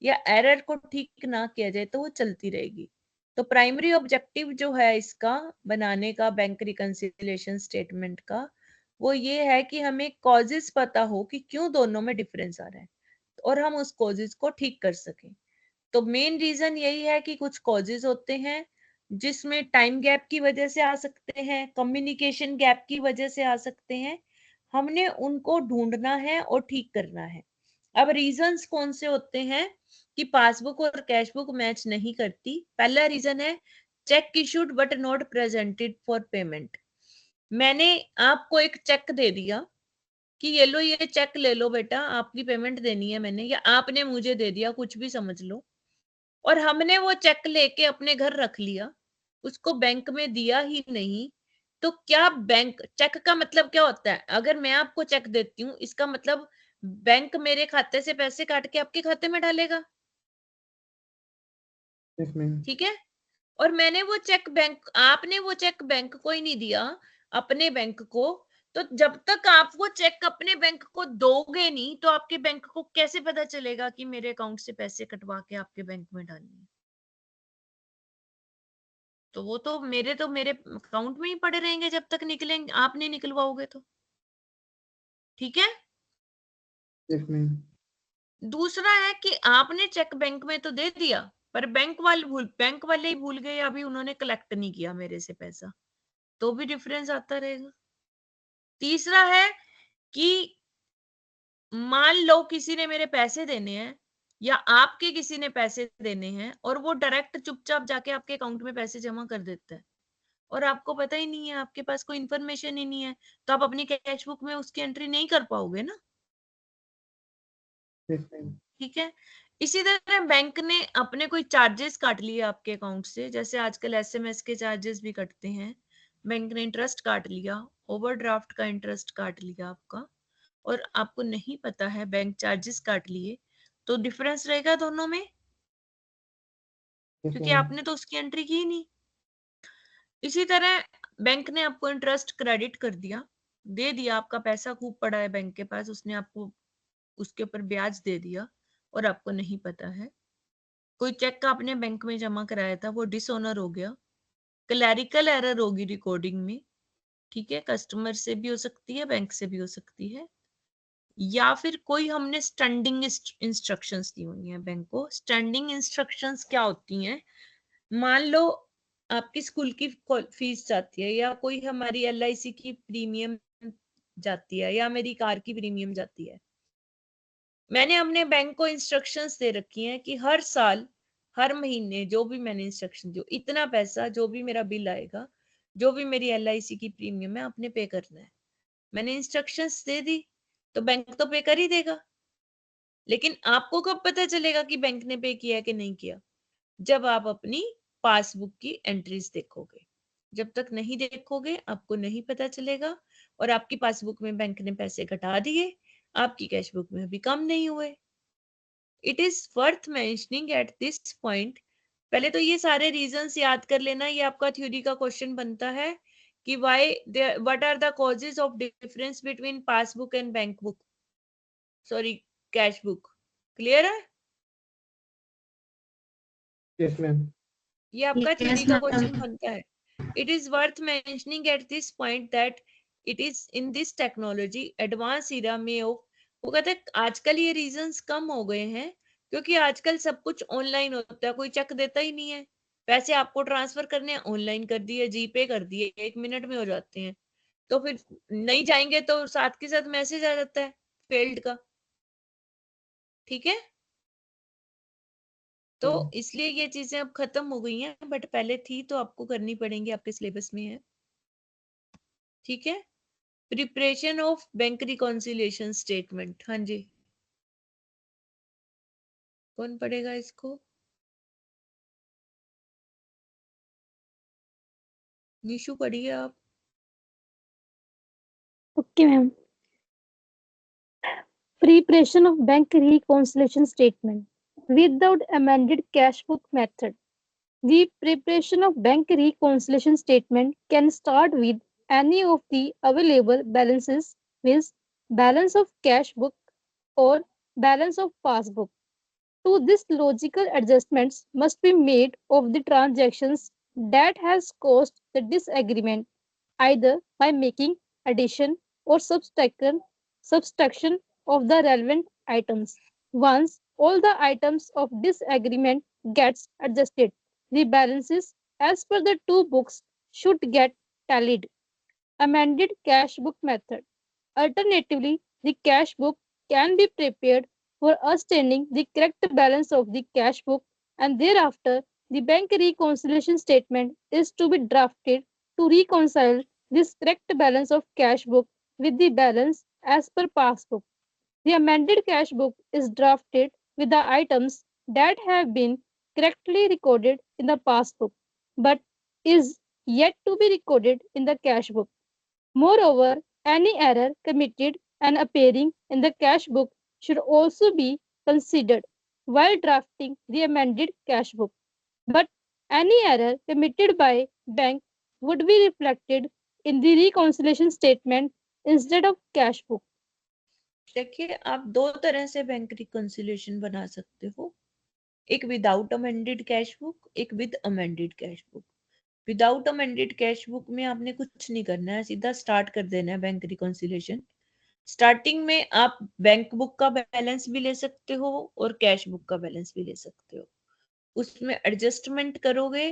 या एरर को ठीक ना किया जाए तो वो चलती रहेगी। तो प्राइमरी ऑब्जेक्टिव जो है इसका बनाने का बैंक रिकंसिलिएशन स्टेटमेंट का, वो ये है कि हमें कॉजेस पता हो कि क्यों दोनों में डिफरेंस आ रहा है और हम उस कॉजेस को ठीक कर सकें। तो मेन रीजन यही है कि कुछ कॉजेस होते हैं जिसमें टाइम गैप की वजह से आ सकते हैं, कम्युनिकेशन गैप की वजह से आ सकते हैं, हमने उनको ढूंढना है और ठीक करना है। अब रीजंस कौन से होते हैं कि पासबुक और कैश बुक मैच नहीं करती? पहला रीजन है check issued but not presented for payment. मैंने आपको एक चेक दे दिया कि ये लो, ये चेक ले लो बेटा, आपकी पेमेंट देनी है मैंने, या आपने मुझे दे दिया, कुछ भी समझ लो, और हमने वो चेक लेके अपने घर रख लिया, उसको बैंक में दिया ही नहीं। तो क्या बैंक, चेक का मतलब क्या होता है? अगर मैं आपको चेक देती हूँ इसका मतलब बैंक मेरे खाते से पैसे काट के आपके खाते में डालेगा, Yes, ma'am. ठीक है? और मैंने वो चेक बैंक, आपने वो चेक बैंक को ही नहीं दिया, अपने बैंक को। तो जब तक आप वो चेक अपने बैंक को दोगे नहीं तो आपके बैंक को कैसे पता चलेगा कि मेरे अकाउंट से पैसे कटवा के आपके बैंक में डालने हैं? तो वो तो मेरे अकाउंट में ही पड़े रहेंगे जब तक निकलेंगे, आप नहीं निकलवाओगे तो। ठीक है? Yes, ma'am. दूसरा है कि आपने चेक बैंक में तो दे दिया पर बैंक वाले ही भूल गए, अभी उन्होंने कलेक्ट नहीं किया मेरे से पैसा, तो भी डिफरेंस आता रहेगा। तीसरा है कि मान लो किसी ने मेरे पैसे देने हैं या आपके किसी ने पैसे देने हैं और वो डायरेक्ट चुपचाप जाके आपके अकाउंट में पैसे जमा कर देता है और आपको पता ही नहीं है, आपके पास कोई इन्फॉर्मेशन ही नहीं है, तो आप अपनी कैश बुक में उसकी एंट्री नहीं कर पाओगे ना। Yes, ma'am. ठीक है? इसी तरह बैंक ने अपने कोई चार्जेस काट लिए आपके अकाउंट से, जैसे आजकल एसएमएस के चार्जेस भी कटते हैं, बैंक ने इंटरेस्ट काट लिया, ओवरड्राफ्ट का इंटरेस्ट काट लिया आपका, और आपको नहीं पता है बैंक चार्जेस काट लिए, तो डिफरेंस रहेगा दोनों में, Yes, क्योंकि ma'am. आपने तो उसकी एंट्री की नहीं। इसी तरह बैंक ने आपको इंटरेस्ट क्रेडिट कर दिया, दे दिया, आपका पैसा खूब पड़ा है बैंक के पास, उसने आपको उसके ऊपर ब्याज दे दिया और आपको नहीं पता है। कोई चेक आपने बैंक में जमा कराया था, वो डिसऑनर हो गया, क्लैरिकल एरर होगी रिकॉर्डिंग में, ठीक है? कस्टमर से भी हो सकती है, बैंक से भी हो सकती है, या फिर कोई हमने स्टैंडिंग इंस्ट्रक्शंस दी हुई हैं बैंक को। स्टैंडिंग इंस्ट्रक्शंस क्या होती हैं? मान लो आपकी स्कूल की फीस जाती है या कोई हमारी एलआईसी की प्रीमियम जाती है या मेरी कार की प्रीमियम जाती है। मैंने अपने बैंक को इंस्ट्रक्शंस दे रखी हैं कि हर साल हर महीने जो भी मैंने इंस्ट्रक्शन जो इतना पैसा जो भी मेरा बिल आएगा, जो भी मेरी LIC की प्रीमियम है, आपने पे करना है। मैंने इंस्ट्रक्शंस दे दी तो बैंक तो पे कर ही देगा। लेकिन आपको कब पता चलेगा कि बैंक ने पे किया है कि नहीं किया? जब आप अपनी पासबुक की एंट्रीज देखोगे। जब तक नहीं देखोगे आपको नहीं पता चलेगा। और आपकी पासबुक में बैंक ने पैसे घटा दिए, आपकी कैशबुक में अभी कम नहीं हुए। It is worth mentioning at this point. पहले तो ये सारे रीजंस याद कर लेना, ये आपका थ्योरी का क्वेश्चन बनता है कि why what are the causes of difference between passbook and bank book, sorry cash book. Clear है? Yes ma'am. ये आपका थ्योरी Yes, का ma'am. क्वेश्चन बनता है। It is worth mentioning at this point that it is in this technology advance era में of, वो कहते हैं आजकल ये रीजंस कम हो गए हैं क्योंकि आजकल सब कुछ ऑनलाइन होता है, कोई चेक देता ही नहीं है। पैसे आपको ट्रांसफर करने हैं, ऑनलाइन कर दिए, जीपे कर दिए, 1 मिनट में हो जाते हैं। तो फिर नहीं जाएंगे तो साथ के साथ मैसेज आ जाता है फेल्ड का। ठीक है, तो इसलिए ये चीजें अब खत्म हो गई हैं, बट पहले थी तो आपको करनी पड़ेंगी, आपके सिलेबस में है। ठीक है, preparation of bank reconciliation statement. हाँ जी, कौन पढ़ेगा इसको? निशु पढ़िए आप। Okay, ma'am. Preparation of bank reconciliation statement without amended cash book method. The preparation of bank reconciliation statement can start with any of the available balances, with balance of cash book or balance of passbook. To this, logical adjustments must be made of the transactions that has caused the disagreement, either by making addition or subtraction of the relevant items. Once all the items of disagreement gets adjusted, the balances as per the two books should get tallied. Amended cash book method. Alternatively, the cash book can be prepared for ascertaining the correct balance of the cash book, and thereafter the bank reconciliation statement is to be drafted to reconcile this correct balance of cash book with the balance as per passbook. The amended cash book is drafted with the items that have been correctly recorded in the passbook but is yet to be recorded in the cash book. Moreover, any error committed and appearing in the cash book should also be considered while drafting the amended cash book. But any error committed by bank would be reflected in the reconciliation statement instead of cash book. देखिए, आप दो तरह से bank reconciliation बना सकते हो, एक without amended cash book, एक with amended cash book. Without amended cash book में आपने कुछ नहीं करना है, सीधा स्टार्ट कर देना है बैंक रिकॉन्सिलिएशन। स्टार्टिंग में आप बैंक बुक का बैलेंस भी ले सकते हो और कैश बुक का बैलेंस भी ले सकते हो। उसमें एडजस्टमेंट करोगे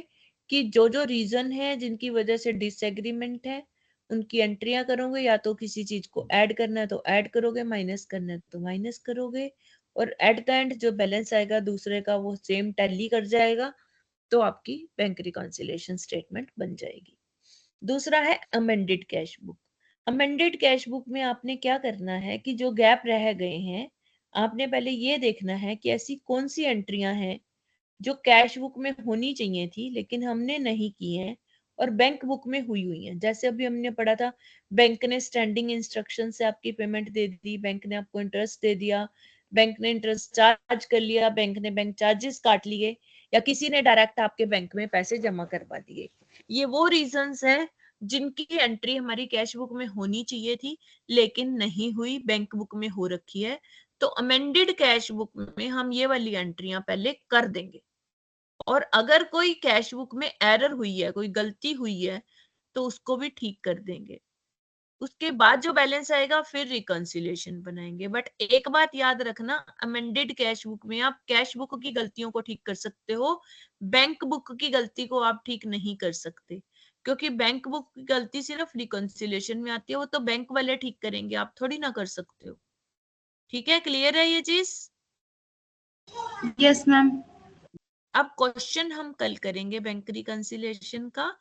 कि जो जो रीजन है जिनकी वजह से डिसएग्रीमेंट है उनकी एंट्रियां करोगे, या तो किसी चीज को ऐड करना है तो ऐड करोगे, माइनस करना है तो माइनस करोगे, और एट द एंड जो बैलेंस आएगा दूसरे का वो सेम टैली कर जाएगा, तो आपकी बैंक रिकॉन्सिलिएशन स्टेटमेंट बन जाएगी। दूसरा है amended cash book. Amended cash book में आपने क्या करना है कि जो गैप रह गए हैं, आपने पहले ये देखना है कि ऐसी कौन सी एंट्रियां हैं जो कैश बुक में होनी चाहिए थी लेकिन हमने नहीं की हैं और बैंक बुक में हुई हैं। जैसे अभी हमने पढ़ा था, बैंक ने स्टैंडिंग इंस्ट्रक्शन से आपकी पेमेंट दे दी, बैंक ने आपको इंटरेस्ट दे दिया, बैंक ने इंटरेस्ट चार्ज कर लिया, बैंक ने बैंक चार्जेस काट लिए, या किसी ने डायरेक्ट आपके बैंक में पैसे जमा करवा दिए। ये वो रीजंस हैं जिनकी एंट्री हमारी कैश बुक में होनी चाहिए थी लेकिन नहीं हुई, बैंक बुक में हो रखी है। तो अमेंडेड कैश बुक में हम ये वाली एंट्रियां पहले कर देंगे, और अगर कोई कैश बुक में एरर हुई है, कोई गलती हुई है, तो उसको भी ठीक कर देंगे। उसके बाद जो बैलेंस आएगा फिर रिकॉन्सिलिएशन बनाएंगे। बट एक बात याद रखना, अमेंडेड कैश बुक में आप कैश बुक की गलतियों को ठीक कर सकते हो, बैंक बुक की गलती को आप ठीक नहीं कर सकते, क्योंकि बैंक बुक की गलती सिर्फ रिकंसिलिएशन में आती है, वो तो बैंक वाले ठीक करेंगे, आप थोड़ी ना कर सकते हो। ठीक है, क्लियर है ये चीज? Yes ma'am. अब क्वेश्चन हम कल करेंगे बैंक रिकंसिलिएशन का।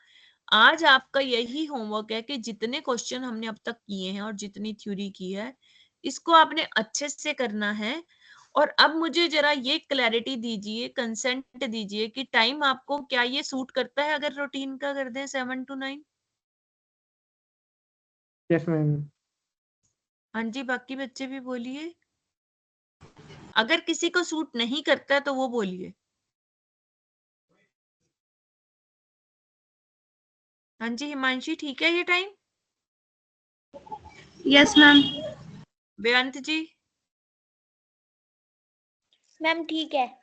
आज आपका यही होमवर्क है कि जितने क्वेश्चन हमने अब तक किए हैं और जितनी थ्योरी की है, इसको आपने अच्छे से करना है। और अब मुझे जरा ये क्लैरिटी दीजिए, कंसेंट दीजिए कि टाइम आपको क्या ये सूट करता है अगर रूटीन का कर दें 7 to 9? Yes ma'am. हाँ जी, बाकी बच्चे भी बोलिए। अगर किसी को सूट नहीं करता है तो वो बोलिए। हाँ जी, हिमांशी ठीक है ये time? Yes ma'am. Beant ji? Ma'am ठीक है।